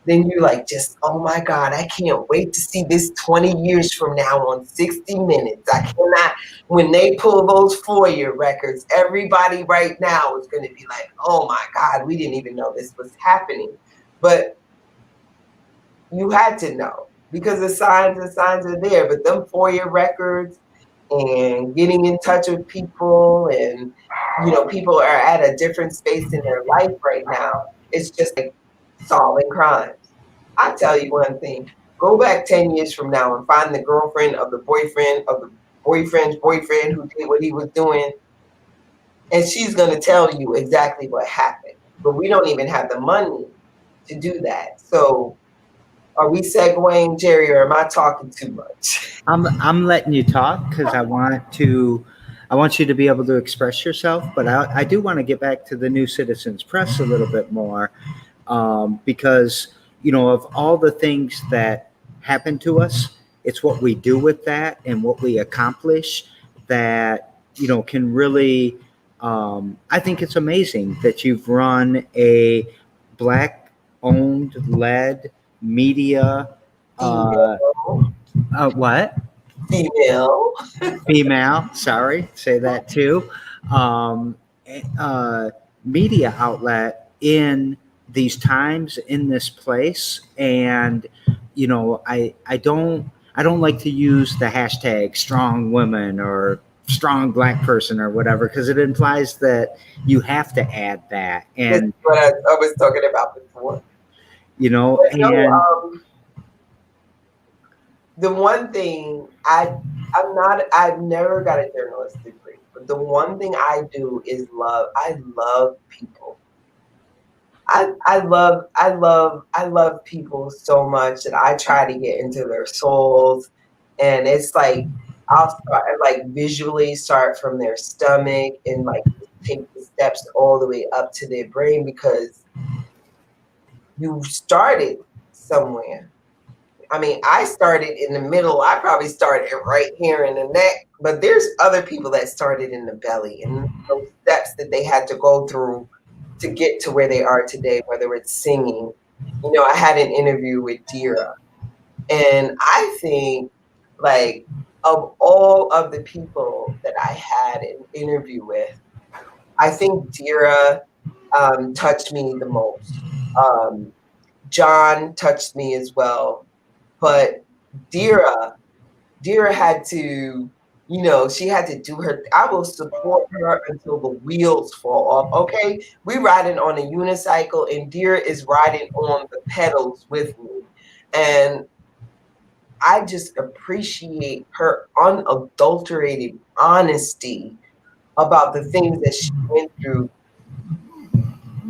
then you're like, just, oh my God, I can't wait to see this 20 years from now on 60 Minutes. I cannot, when they pull those FOIA records, everybody right now is going to be like, oh my God, we didn't even know this was happening. But you had to know because the signs are there. But them FOIA records and getting in touch with people, and people are at a different space in their life right now. It's just like solving crimes. I tell you one thing: go back 10 years from now and find the girlfriend of the boyfriend of the boyfriend's boyfriend who did what he was doing. and she's going to tell you exactly what happened. But we don't even have the money to do that. So are we segueing, Jerry, or am I talking too much? I'm letting you talk because I want you to be able to express yourself, but I do want to get back to the New Citizens Press a little bit more, because of all the things that happen to us, it's what we do with that and what we accomplish that can really. I think it's amazing that you've run a black owned led media. Uh, Female, what? female. Female, sorry, say that too. Um, uh, Media outlet in these times, in this place, and I don't like to use the hashtag strong woman or strong black person or whatever, because it implies that you have to add that. This is And what I was talking about before. But no, and the one thing I've never got a journalist degree, but the one thing I do is love. I love people. I love people so much that I try to get into their souls. And it's like I'll start like visually start from their stomach and like take the steps all the way up to their brain because you started somewhere. I mean, I started in the middle. I probably started right here in the neck, but there's other people that started in the belly and those steps that they had to go through to get to where they are today, whether it's singing. I had an interview with Dira, and I think, like, of all of the people that I had an interview with, I think Dira touched me the most. Um, John touched me as well, but Dira, Dira had to, she had to do her. I will support her until the wheels fall off. Okay, we riding on a unicycle, and Dira is riding on the pedals with me, and I just appreciate her unadulterated honesty about the things that she went through.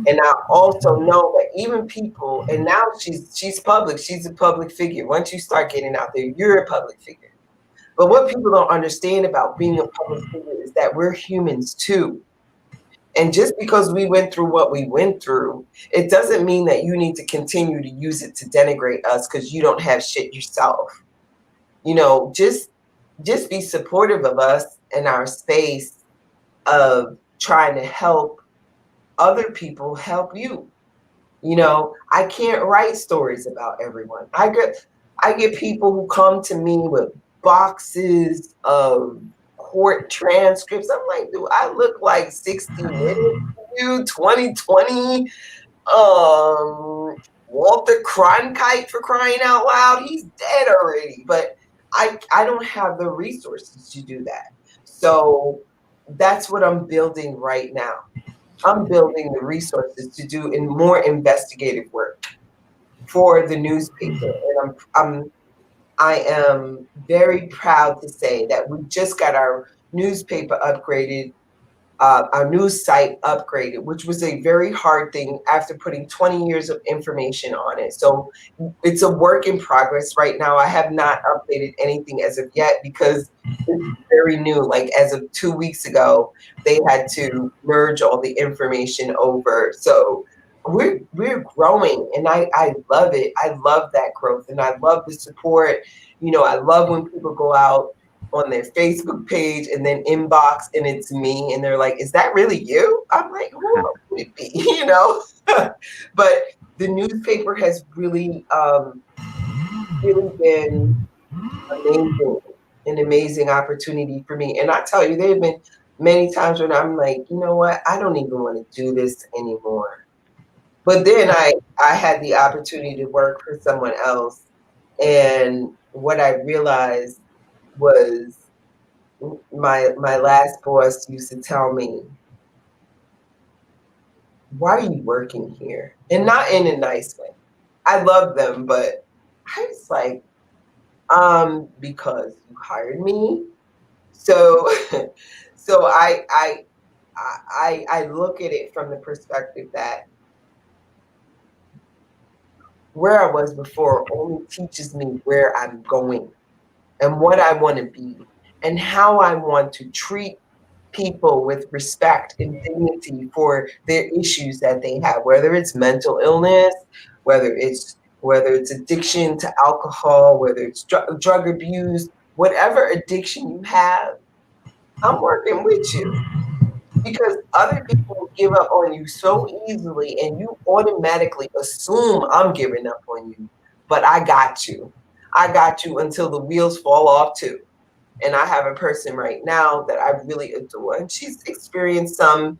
And I also know that even people, and now she's public, she's a public figure. Once you start getting out there, you're a public figure. But what people don't understand about being a public figure is that we're humans too. And just because we went through what we went through, it doesn't mean that you need to continue to use it to denigrate us because you don't have shit yourself. Just be supportive of us in our space of trying to help other people help you. I can't write stories about everyone. I get people who come to me with boxes of court transcripts. I'm like, do I look like 60 Minutes to you, 2020? Walter Cronkite, for crying out loud, he's dead already. But I don't have the resources to do that. So that's what I'm building right now. I'm building the resources to do in more investigative work for the newspaper, and I am very proud to say that we just got our newspaper upgraded, our news site upgraded, which was a very hard thing after putting 20 years of information on it. So it's a work in progress right now. I have not updated anything as of yet because it's very new. Like as of 2 weeks ago, they had to merge all the information over. So we're growing, and I love it. I love that growth, and I love the support. I love when people go out on their Facebook page and then inbox and it's me and they're like, is that really you? I'm like, who else would it be? But the newspaper has really been amazing, an amazing opportunity for me. And I tell you, there have been many times when I'm like, you know what, I don't even want to do this anymore. But then I had the opportunity to work for someone else, and what I realized was my last boss used to tell me, why are you working here? And not in a nice way. I love them, but I was like, because you hired me. So so I look at it from the perspective that where I was before only teaches me where I'm going and what I want to be and how I want to treat people with respect and dignity for their issues that they have, whether it's mental illness, whether it's addiction to alcohol, whether it's drug abuse, whatever addiction you have, I'm working with you because other people give up on you so easily and you automatically assume I'm giving up on you. But I got you. I got you until the wheels fall off too. And I have a person right now that I really adore, and she's experienced some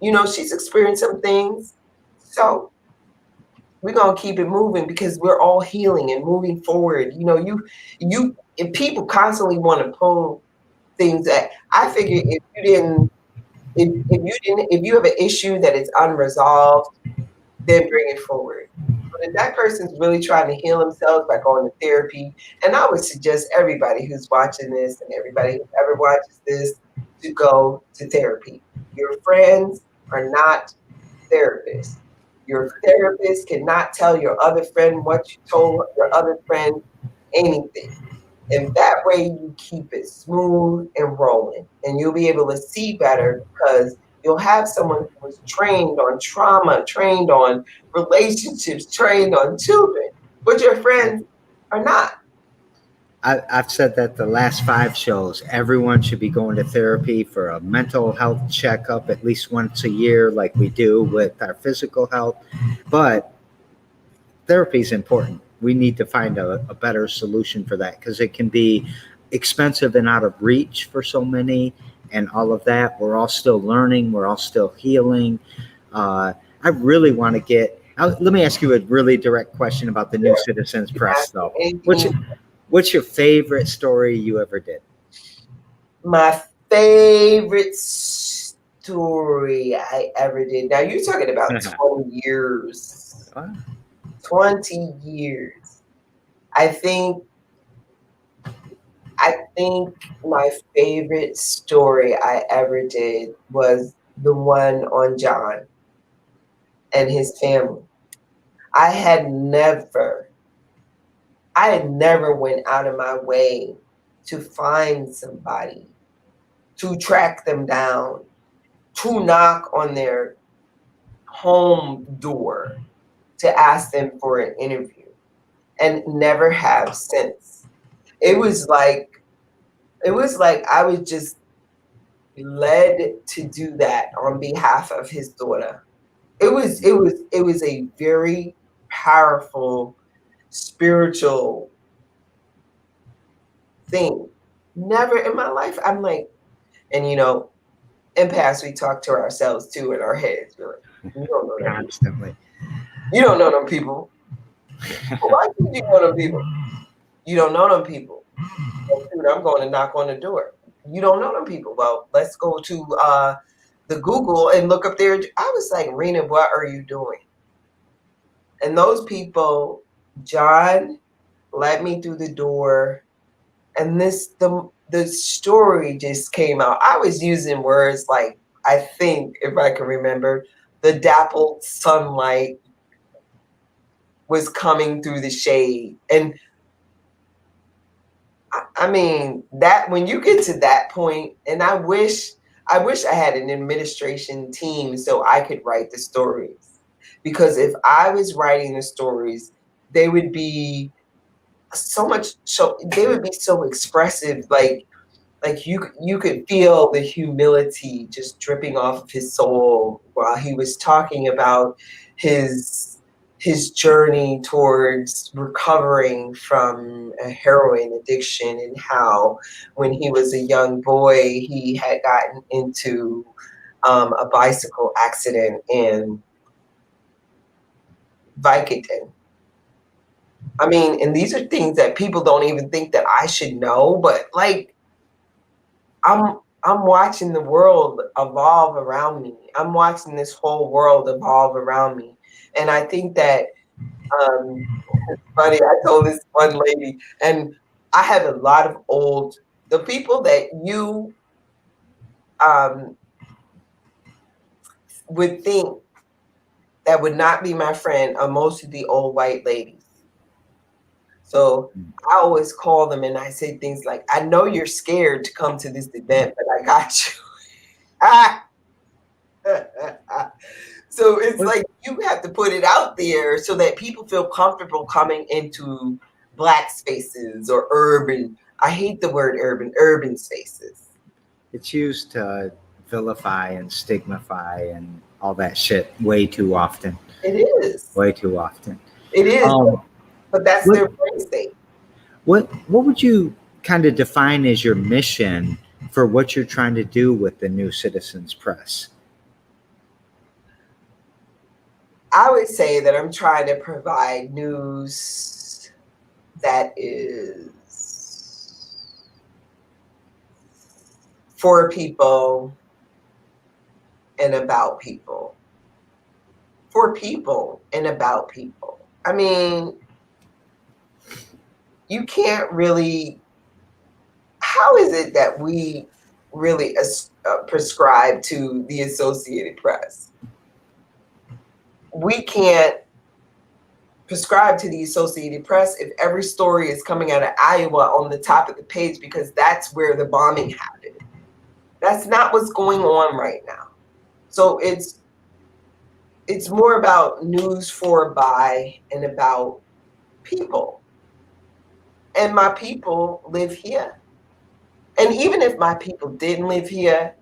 things. So we're gonna keep it moving because we're all healing and moving forward. You if people constantly want to pull things that I figure if you have an issue that is unresolved, then bring it forward. But if that person's really trying to heal themselves by going to therapy, and I would suggest everybody who's watching this and everybody who ever watches this to go to therapy. Your friends are not therapists. Your therapist cannot tell your other friend what you told your other friend anything. And that way you keep it smooth and rolling. And you'll be able to see better because you'll have someone who was trained on trauma, trained on relationships, trained on children. But your friends are not. I've said that the last 5 shows, everyone should be going to therapy for a mental health checkup at least once a year, like we do with our physical health. But therapy is important. We need to find a better solution for that because it can be expensive and out of reach for so many, and all of that. We're all still learning, we're all still healing. I really want to let me ask you a really direct question about the New Sure. Citizens You can Press, ask me though. What's anything. what's your favorite story you ever did? My favorite story I ever did. Now you're talking about 20 years. 20 years. I think I think my favorite story I ever did was the one on John and his family. I had never, I had never went out of my way to find somebody, to track them down, to knock on their home door, to ask them for an interview, and never have since. It was like I was just led to do that on behalf of his daughter. It was a very powerful spiritual thing. Never in my life. I'm like, and in past we talk to ourselves too in our heads. We're like, you don't know them people. Constantly. You don't know them people. Well, why should you know them people? You don't know them people. Well, dude, I'm going to knock on the door. You don't know them people. Well, let's go to the Google and look up there. I was like, Rena, what are you doing? And those people, John let me through the door, and the story just came out. I was using words like, I think, if I can remember, the dappled sunlight was coming through the shade. And I mean, that when you get to that point, and I wish I had an administration team so I could write the stories. Because if I was writing the stories, they would be they would be so expressive, like you could feel the humility just dripping off of his soul while he was talking about his his journey towards recovering from a heroin addiction, and how when he was a young boy he had gotten into a bicycle accident in Vicodin. I mean, and these are things that people don't even think that I should know, but like I'm watching the world evolve around me. I'm watching this whole world evolve around me. And I think that it's funny, I told this one lady, and I have a lot of the people that you um would think that would not be my friend are most of the old white ladies. So I always call them and I say things like, I know you're scared to come to this event, but I got you. So it's like you have to put it out there so that people feel comfortable coming into Black spaces or urban. I hate the word urban spaces. It's used to vilify and stigmify and all that shit way too often. It is. Way too often. It is. But that's what- their brain state. What would you kind of define as your mission for what you're trying to do with the New Citizens Press? I would say that I'm trying to provide news that is for people and about people. For people and about people. I mean, you can't really. How is it that we really prescribe to the Associated Press? We can't prescribe to the Associated Press if every story is coming out of Iowa on the top of the page because that's where the bombing happened. That's not what's going on right now. So it's more about news for, by, and about people. And my people live here. And even if my people didn't live here,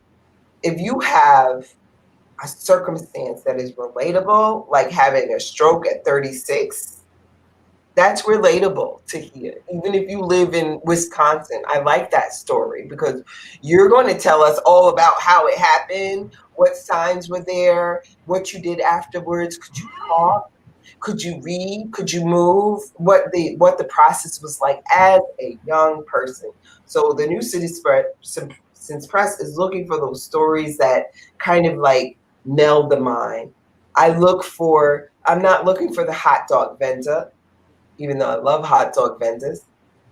if you have a circumstance that is relatable, like having a stroke at 36, that's relatable to here. Even if you live in Wisconsin, I like that story because you're going to tell us all about how it happened, what signs were there, what you did afterwards. Could you talk? Could you read? Could you move? What the process was like as a young person. So the New Citizens Press is looking for those stories that kind of like meld the mind. I'm not looking for the hot dog vendor, even though I love hot dog vendors.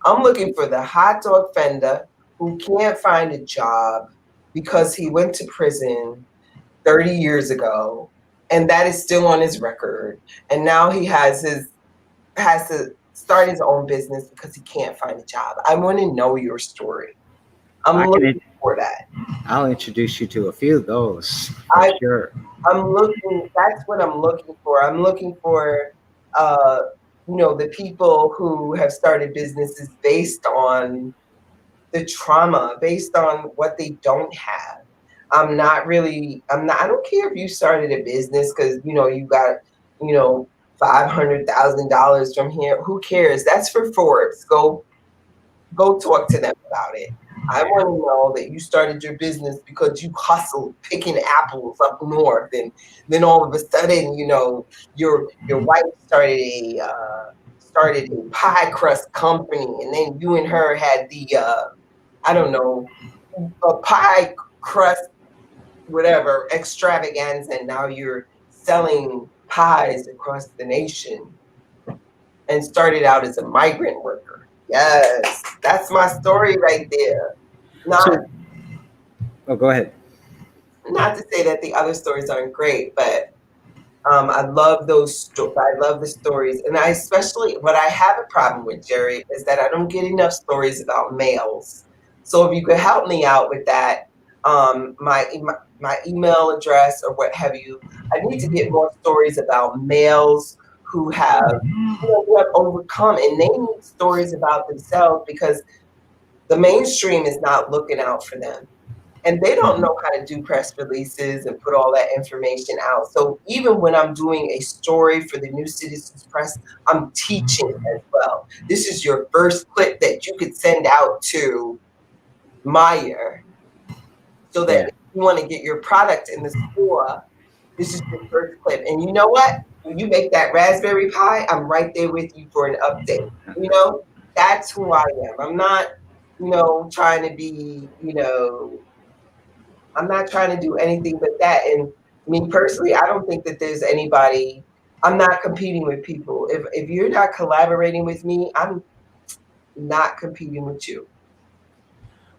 I'm looking for the hot dog vendor who can't find a job because he went to prison 30 years ago, and that is still on his record. And now he has to start his own business because he can't find a job. I want to know your story. I'm looking for that. I'll introduce you to a few of those sure. That's what I'm looking for. I'm looking for the people who have started businesses based on the trauma, based on what they don't have. I don't care if you started a business because, you got, $500,000 from here. Who cares? That's for Forbes. Go talk to them about it. I want to know that you started your business because you hustled picking apples up north, and then all of a sudden, your wife started a pie crust company, and then you and her had the a pie crust whatever extravaganza, and now you're selling pies across the nation, and started out as a migrant worker. Yes, that's my story right there. Go ahead. Not to say that the other stories aren't great, but I love those. I love the stories, and I especially what I have a problem with, Jerry, is that I don't get enough stories about males. So if you could help me out with that, my email address or what have you, I need to get more stories about males who have overcome, and they need stories about themselves because the mainstream is not looking out for them. And they don't know how to do press releases and put all that information out. So even when I'm doing a story for the New Citizens Press, I'm teaching as well. This is your first clip that you could send out to Meyer so that if you want to get your product in the store, this is your first clip. And you know what? When you make that raspberry pie, I'm right there with you for an update. That's who I am. I'm not, trying to be, I'm not trying to do anything but that. And me personally, I don't think that there's anybody. I'm not competing with people. If you're not collaborating with me, I'm not competing with you.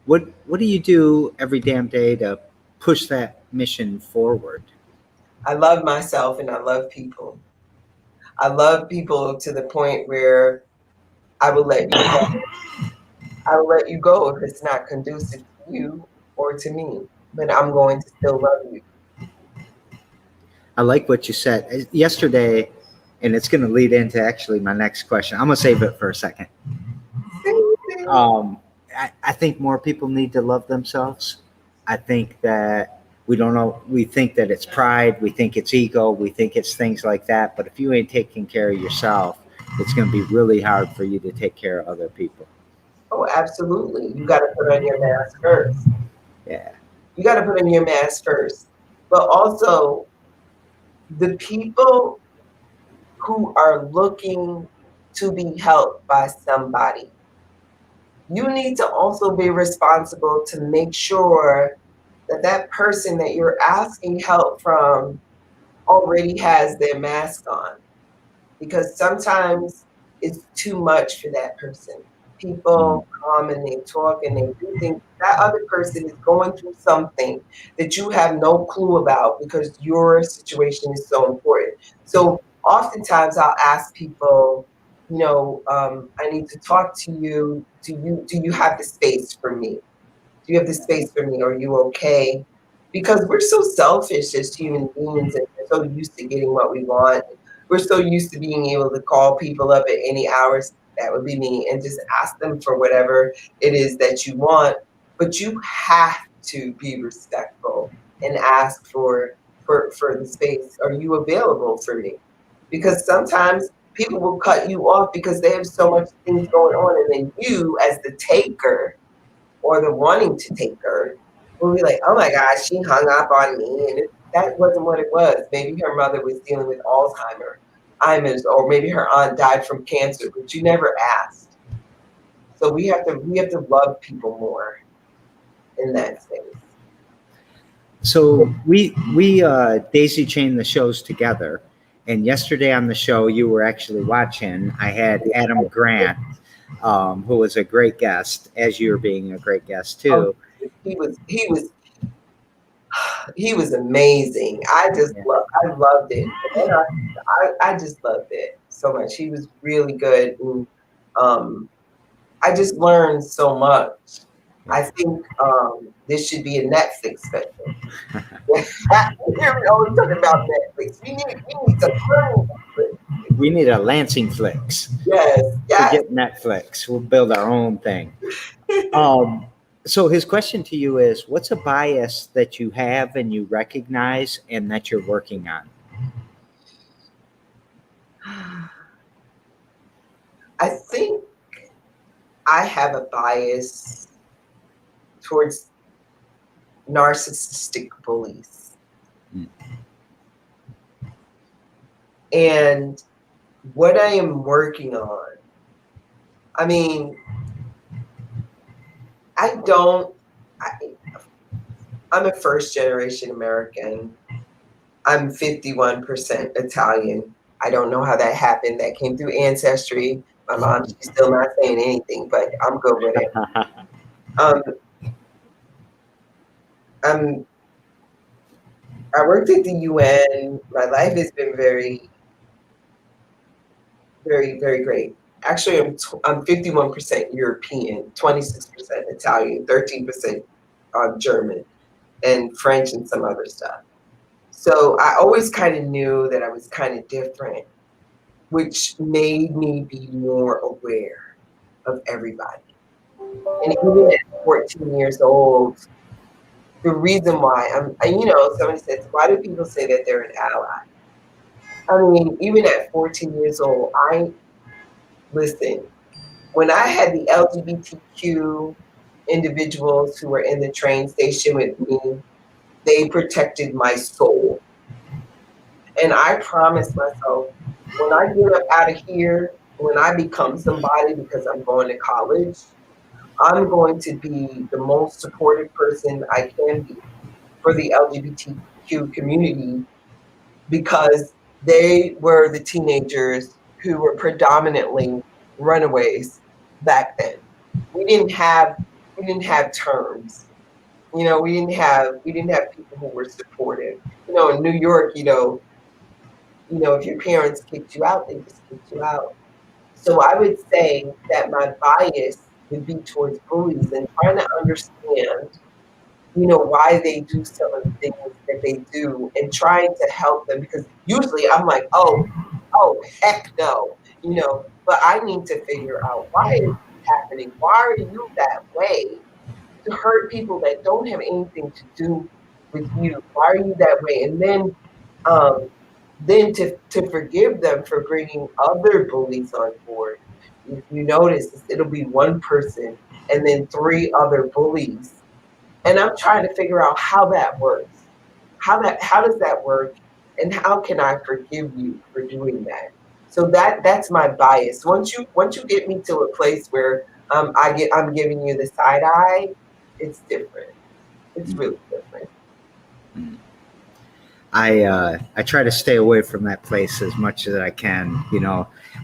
What do you do every damn day to push that mission forward? I love myself and I love people. I love people to the point where I will let you go. I will let you go if it's not conducive to you or to me, but I'm going to still love you. I like what you said yesterday, and it's going to lead into actually my next question. I'm going to save it for a second. Um, I think more people need to love themselves. I think that we don't know, we think that it's pride, we think it's ego, we think it's things like that. But if you ain't taking care of yourself, it's going to be really hard for you to take care of other people. Oh, absolutely. You got to put on your mask first. Yeah. You got to put on your mask first. But also, the people who are looking to be helped by somebody, you need to also be responsible to make sure that that person that you're asking help from already has their mask on, because sometimes it's too much for that person. Mm. People come and they talk and they do things. That other person is going through something that you have no clue about because your situation is so important. So oftentimes I'll ask people, I need to talk to you. Do you have the space for me? Do you have the space for me? Are you okay? Because we're so selfish as human beings and we're so used to getting what we want. We're so used to being able to call people up at any hours, that would be me, and just ask them for whatever it is that you want. But you have to be respectful and ask for the space. Are you available for me? Because sometimes people will cut you off because they have so much things going on, and then you, as the taker, or the wanting to take her will be like, oh my gosh, she hung up on me. And that wasn't what it was. Maybe her mother was dealing with Alzheimer's, or maybe her aunt died from cancer, but you never asked. So we have to love people more in that space. So we daisy chained the shows together, and yesterday on the show you were actually watching. I had Adam Grant, who was a great guest, as you're being a great guest Oh, too. he was amazing. I loved it. And I just loved it so much. He was really good, and um, I just learned so much. I think this should be a Netflix special. Here we always talking about Netflix. We need some money. We need a Lansing Flicks. Yes, yes. Forget Netflix. We'll build our own thing. Um, so his question to you is, what's a bias that you have and you recognize and that you're working on? I think I have a bias towards narcissistic bullies. Mm. And what I am working on, I mean, I don't, I, I'm a first generation American. I'm 51% Italian. I don't know how that happened. That came through ancestry. My mom, she's still not saying anything, but I'm good with it. Um, I'm, I worked at the UN. My life has been very, very, very great. Actually, I'm 51% European, 26% Italian, 13% German, and French, and some other stuff. So I always kind of knew that I was kind of different, which made me be more aware of everybody. And even at 14 years old, the reason why somebody says, why do people say that they're an ally? I mean, even at 14 years old, listen, when I had the LGBTQ individuals who were in the train station with me, they protected my soul. And I promised myself, when I get up out of here, when I become somebody because I'm going to college, I'm going to be the most supportive person I can be for the LGBTQ community, because they were the teenagers who were predominantly runaways back then. We didn't have terms. You know, we didn't have people who were supportive. You know, in New York, if your parents kicked you out, they just kicked you out. So I would say that my bias would be towards bullies and trying to understand, why they do some of the things that they do and trying to help them because usually I'm like, oh, heck no, but I need to figure out why is this happening? Why are you that way to hurt people that don't have anything to do with you? Why are you that way? And um, then to forgive them for bringing other bullies on board. If you notice, it'll be one person and then three other bullies, and I'm trying to figure out how that works. How does that work, and how can I forgive you for doing that? So that's my bias. Once you get me to a place where I'm giving you the side eye, it's different. It's really different. I try to stay away from that place as much as I can.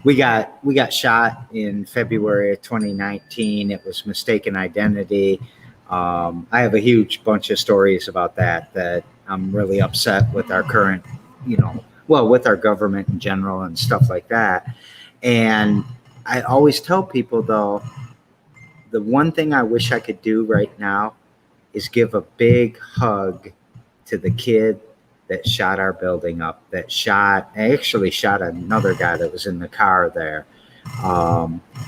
We got shot in February of 2019. It was mistaken identity. I have a huge bunch of stories about that I'm really upset with our current, well, with our government in general and stuff like that. And I always tell people though, the one thing I wish I could do right now is give a big hug to the kid that shot our building up, actually shot another guy that was in the car there.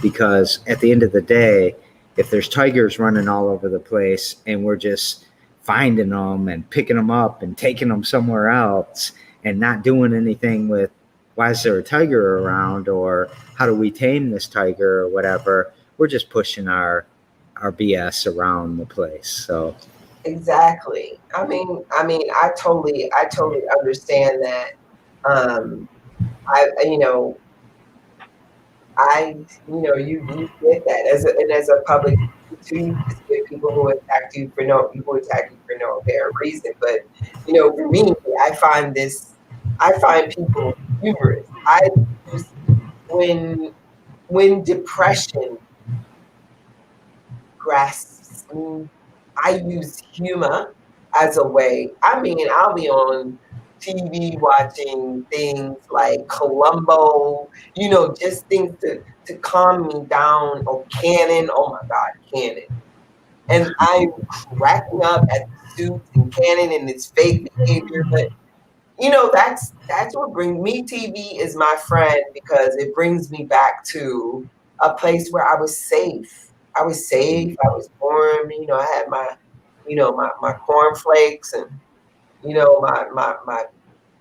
Because at the end of the day, if there's tigers running all over the place and we're just finding them and picking them up and taking them somewhere else and not doing anything with why is there a tiger around or how do we tame this tiger or whatever, we're just pushing our BS around the place. So Exactly. I totally understand that. Um, you know, you get that as a public too. You just get people who attack you for no apparent reason. But for me, I find people humorous. I use when when depression grasps me, I use humor as a way. I mean, I'll be on TV watching things like Columbo, just things to calm me down, or Cannon. Oh my God, Cannon. And I'm cracking up at the suits and Cannon and its fake behavior. But that's what brings me. TV is my friend because it brings me back to a place where I was safe. I was safe. I was warm. I had my cornflakes and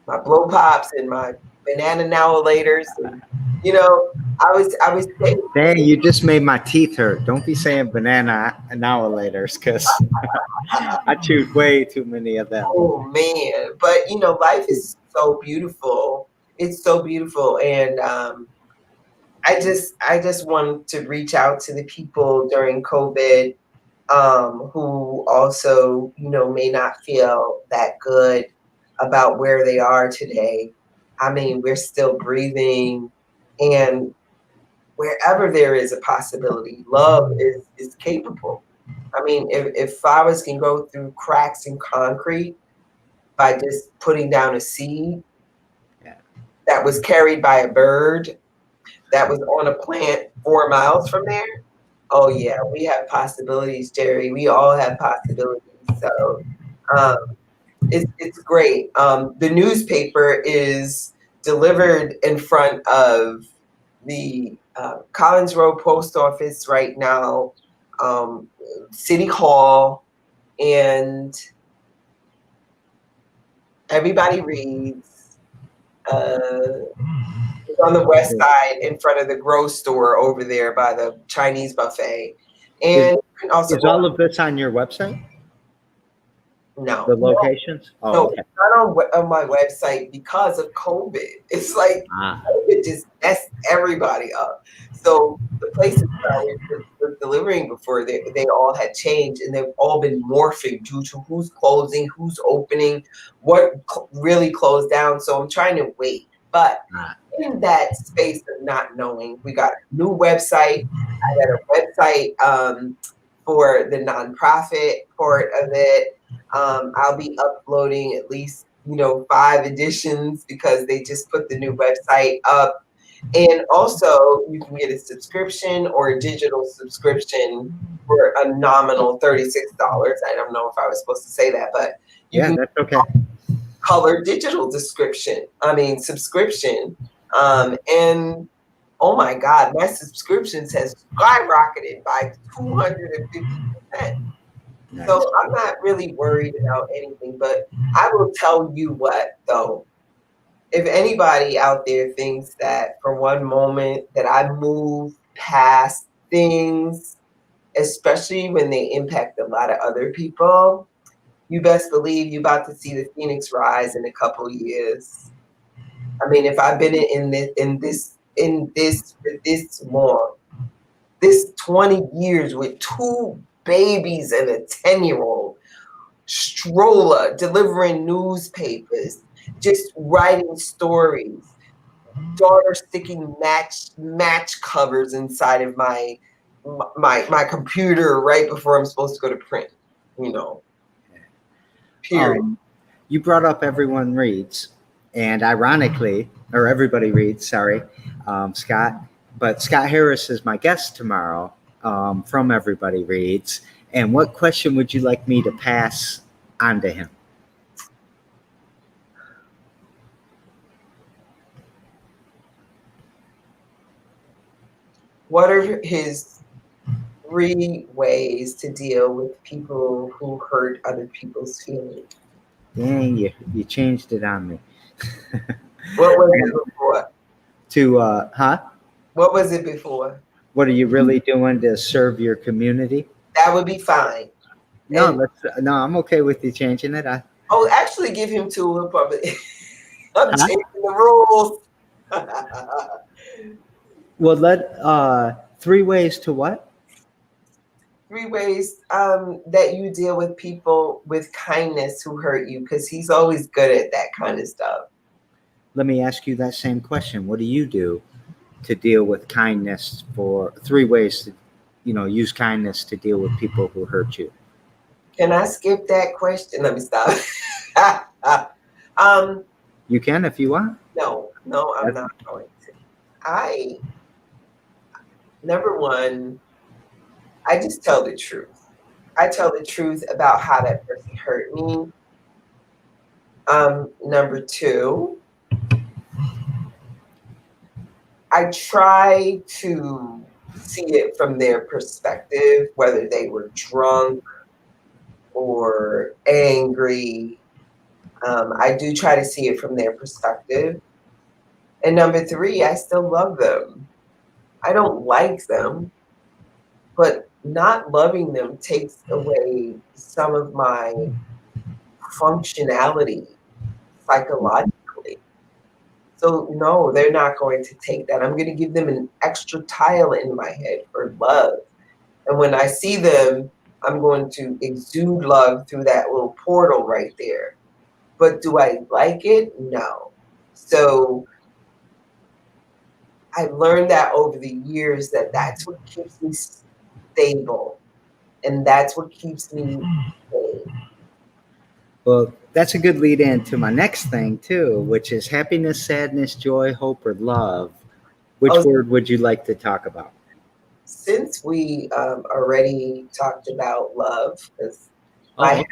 my blow pops and my banana now laters and I was safe. dang, you just made my teeth hurt. Don't be saying banana annihilators because I chewed way too many of them. Oh man, but life is so beautiful. It's so beautiful, and I just want to reach out to the people during COVID who also may not feel that good about where they are today. I mean, we're still breathing, and wherever there is a possibility, love is capable. I mean, if flowers can go through cracks in concrete by just putting down a seed Yeah. that was carried by a bird that was on a plant 4 miles from there. Oh yeah, we have possibilities, Jerry. We all have possibilities. So um, it's great. The newspaper is delivered in front of the Collins Road Post Office right now, um, City Hall, and everybody reads. It's on the west side in front of the Grow store over there by the Chinese buffet. Is, And you can also is go. all of this on your website? No, The no, locations? Oh, no, okay. it's not on my website because of COVID. It's like Ah, COVID just messed everybody up. So the places that I was delivering before, they all had changed and they've all been morphing due to who's closing, who's opening, what really closed down. So I'm trying to wait. But ah. in that space of not knowing, we got a new website. I got a website for the nonprofit part of it. I'll be uploading at least 5 editions because they just put the new website up. And also, you can get a subscription or a digital subscription for a nominal $36. I don't know if I was supposed to say that, but you Yeah, can that's okay. color digital subscription. And oh my God, my subscriptions has skyrocketed by 250%. So Nice. I'm not really worried about anything, but I will tell you what though. If anybody out there thinks that for one moment that I move past things, especially when they impact a lot of other people, you best believe you about to see the phoenix rise in a couple years. I mean, if I've been in this for this long, this 20 years with two babies and a 10-year-old, stroller, delivering newspapers, just writing stories, daughter sticking match covers inside of my computer right before I'm supposed to go to print, you know, period. You brought up Everyone Reads, and ironically, or Everybody Reads, sorry, Scott. But Scott Harris is my guest tomorrow from Everybody Reads. And what question would you like me to pass on to him? What are his 3 ways to deal with people who hurt other people's feelings? Dang, you changed it on me. What was it before? Huh? What was it before? What are you really doing to serve your community? That would be fine. No, And no, I'm okay with you changing it. actually give him two. He'll probably I'm Huh? changing the rules. Well, 3 ways to what? 3 ways that you deal with people with kindness who hurt you, because he's always good at that kind of stuff. Let me ask you that same question. What do you do to deal with kindness? For 3 ways to, use kindness to deal with people who hurt you. Can I skip that question? Let me stop. um, You can if you want. no, I'm That's, not going to. I Number one, I just tell the truth. I tell the truth about how that person hurt me. Number two, I try to see it from their perspective, whether they were drunk or angry. I do try to see it from their perspective. And number three, I still love them. I don't like them, but not loving them takes away some of my functionality psychologically. So, no, they're not going to take that. I'm going to give them an extra tile in my head for love. And when I see them, I'm going to exude love through that little portal right there. But do I like it? No. So I've learned that over the years that that's what keeps me stable, and that's what keeps me sane. well, that's a good lead in to my next thing too, which is happiness, sadness, joy, hope, or love. Which Oh, word would you like to talk about? since we already talked about love, because Oh, my okay.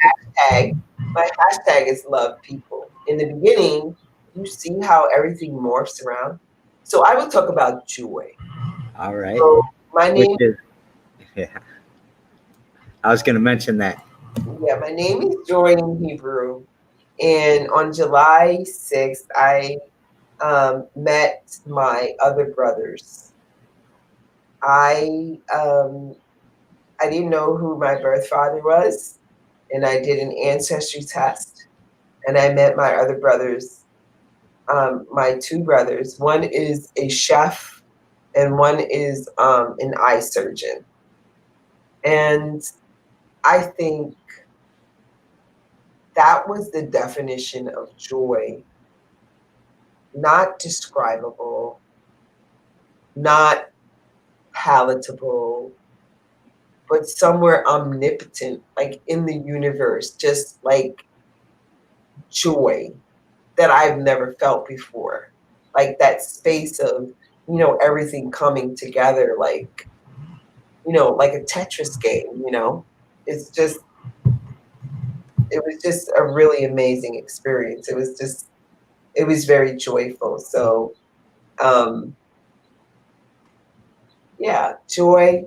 hashtag, my hashtag is love people. In the beginning, you see how everything morphs around. So I will talk about joy. All right. So my Which name, is, yeah, I was going to mention that. yeah, my name is Joy in Hebrew. And on July 6th, I met my other brothers. I didn't know who my birth father was, and I did an ancestry test, and I met my other brothers. My two brothers. One is a chef, and one is an eye surgeon. And I think that was the definition of joy, not describable, not palatable, but somewhere omnipotent, like in the universe, just like joy that I've never felt before. Like that space of, everything coming together, like, like a Tetris game, It's just, it was just a really amazing experience. It was very joyful. So, um, yeah, joy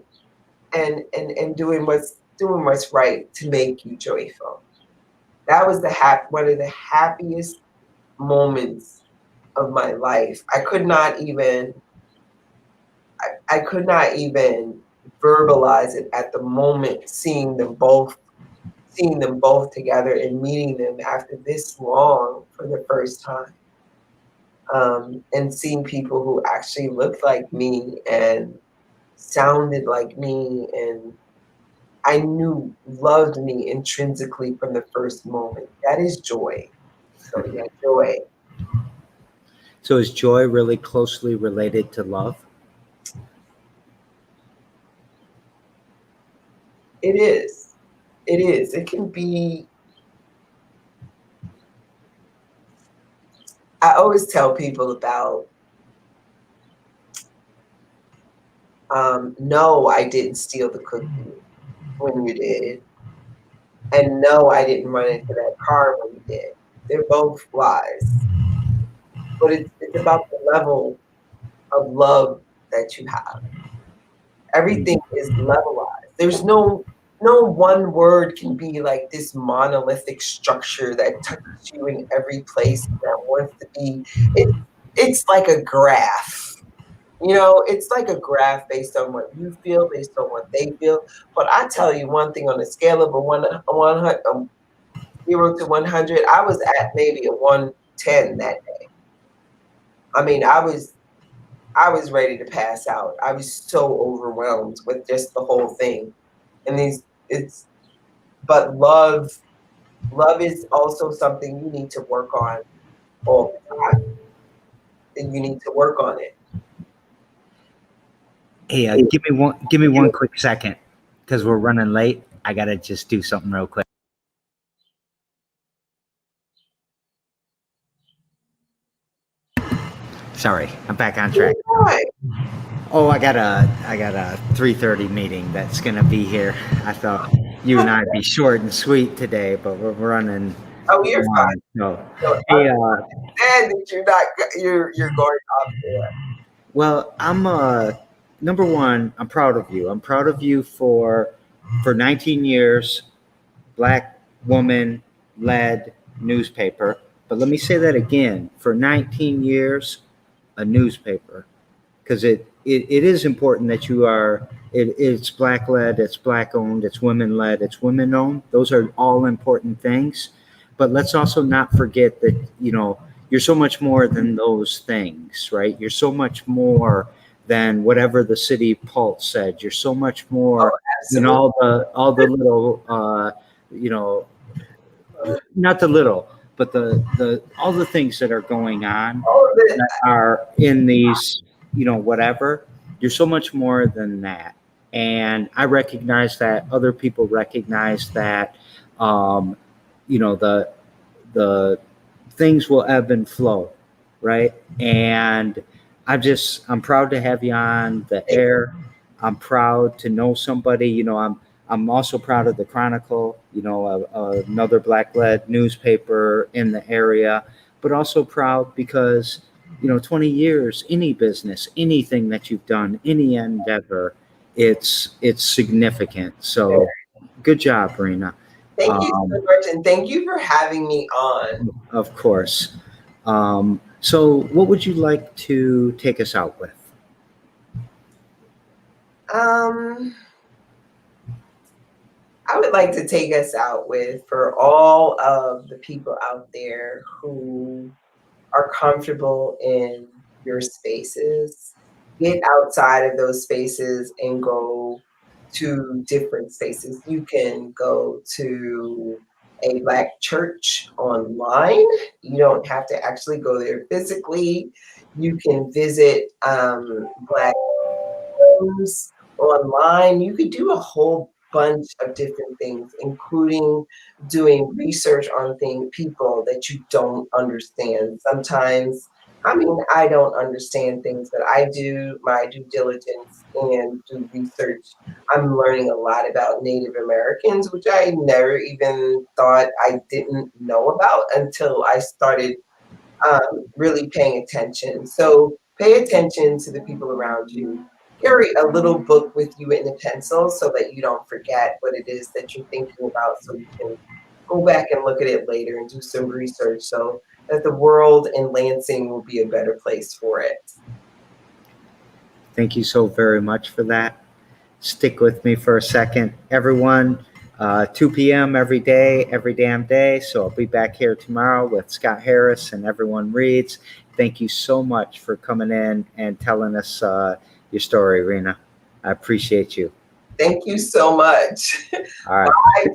and doing what's right to make you joyful. That was one of the happiest moments of my life. I could not even verbalize it at the moment, seeing them both together and meeting them after this long for the first time. And seeing people who actually looked like me and sounded like me and I knew loved me intrinsically from the first moment. That is joy. So yeah, joy. So is joy really closely related to love? It is. It is. It can be. I always tell people about, no, I didn't steal the cookie when you did. And no, I didn't run into that car when you did. They're both lies. But it's about the level of love that you have. Everything is levelized. There's no one word can be like this monolithic structure that touches you in every place that wants to be. It's like a graph. It's like a graph based on what you feel, based on what they feel. But I tell you one thing, on a scale of 0 to 100, I was at maybe a 110 that day. I mean, I was ready to pass out. I was so overwhelmed with just the whole thing. And but love is also something you need to work on all the time. And you need to work on it. Hey, give me one quick second because we're running late. I gotta just do something real quick. Sorry, I'm back on track. Right. Oh, I got a 3:30 meeting that's gonna be here. I thought you and I'd be short and sweet today, but we're running Oh, you're fine. long. So, So hey, understand that you're going off there. well, I'm number one. I'm proud of you. I'm proud of you for 19 years, black woman led newspaper. But let me say that again: for 19 years, a newspaper. Because it is important that you are it's black led, it's black owned, it's women led, it's women owned. Those are all important things, but let's also not forget that you're so much more than those things, right? You're so much more than whatever the city pulse said. You're so much Oh, more than absolutely. all the little you know not the little, but the all the things that are going on All of it. that are in these, whatever. You're so much more than that, and I recognize that. Other people recognize that. Um, the things will ebb and flow, right? And I'm proud to have you on the air. I'm proud to know somebody. I'm also proud of the Chronicle, another black led newspaper in the area, but also proud because 20 years, any business, anything that you've done, any endeavor, it's significant. So good job, Rena. Thank you so Um, much, and thank you for having me on. of course. So, what would you like to take us out with? Um, I would like to take us out with, for all of the people out there who are comfortable in your spaces, get outside of those spaces and go to different spaces. You can go to a black church online. You don't have to actually go there physically. You can visit black homes online. You could do a whole bunch of different things, including doing research on people that you don't understand. Sometimes, I mean, I don't understand things, but I do my due diligence and do research. I'm learning a lot about Native Americans, which I never even thought I didn't know about until I started really paying attention. So pay attention to the people around you. Carry a little book with you and a pencil so that you don't forget what it is that you're thinking about, so you can go back and look at it later and do some research so that the world in Lansing will be a better place for it. Thank you so very much for that. Stick with me for a second. Everyone, 2 p.m. every day, every damn day. So I'll be back here tomorrow with Scott Harris and Everyone Reads. Thank you so much for coming in and telling us your story, Rina. I appreciate you. Thank you so much. All right. Bye.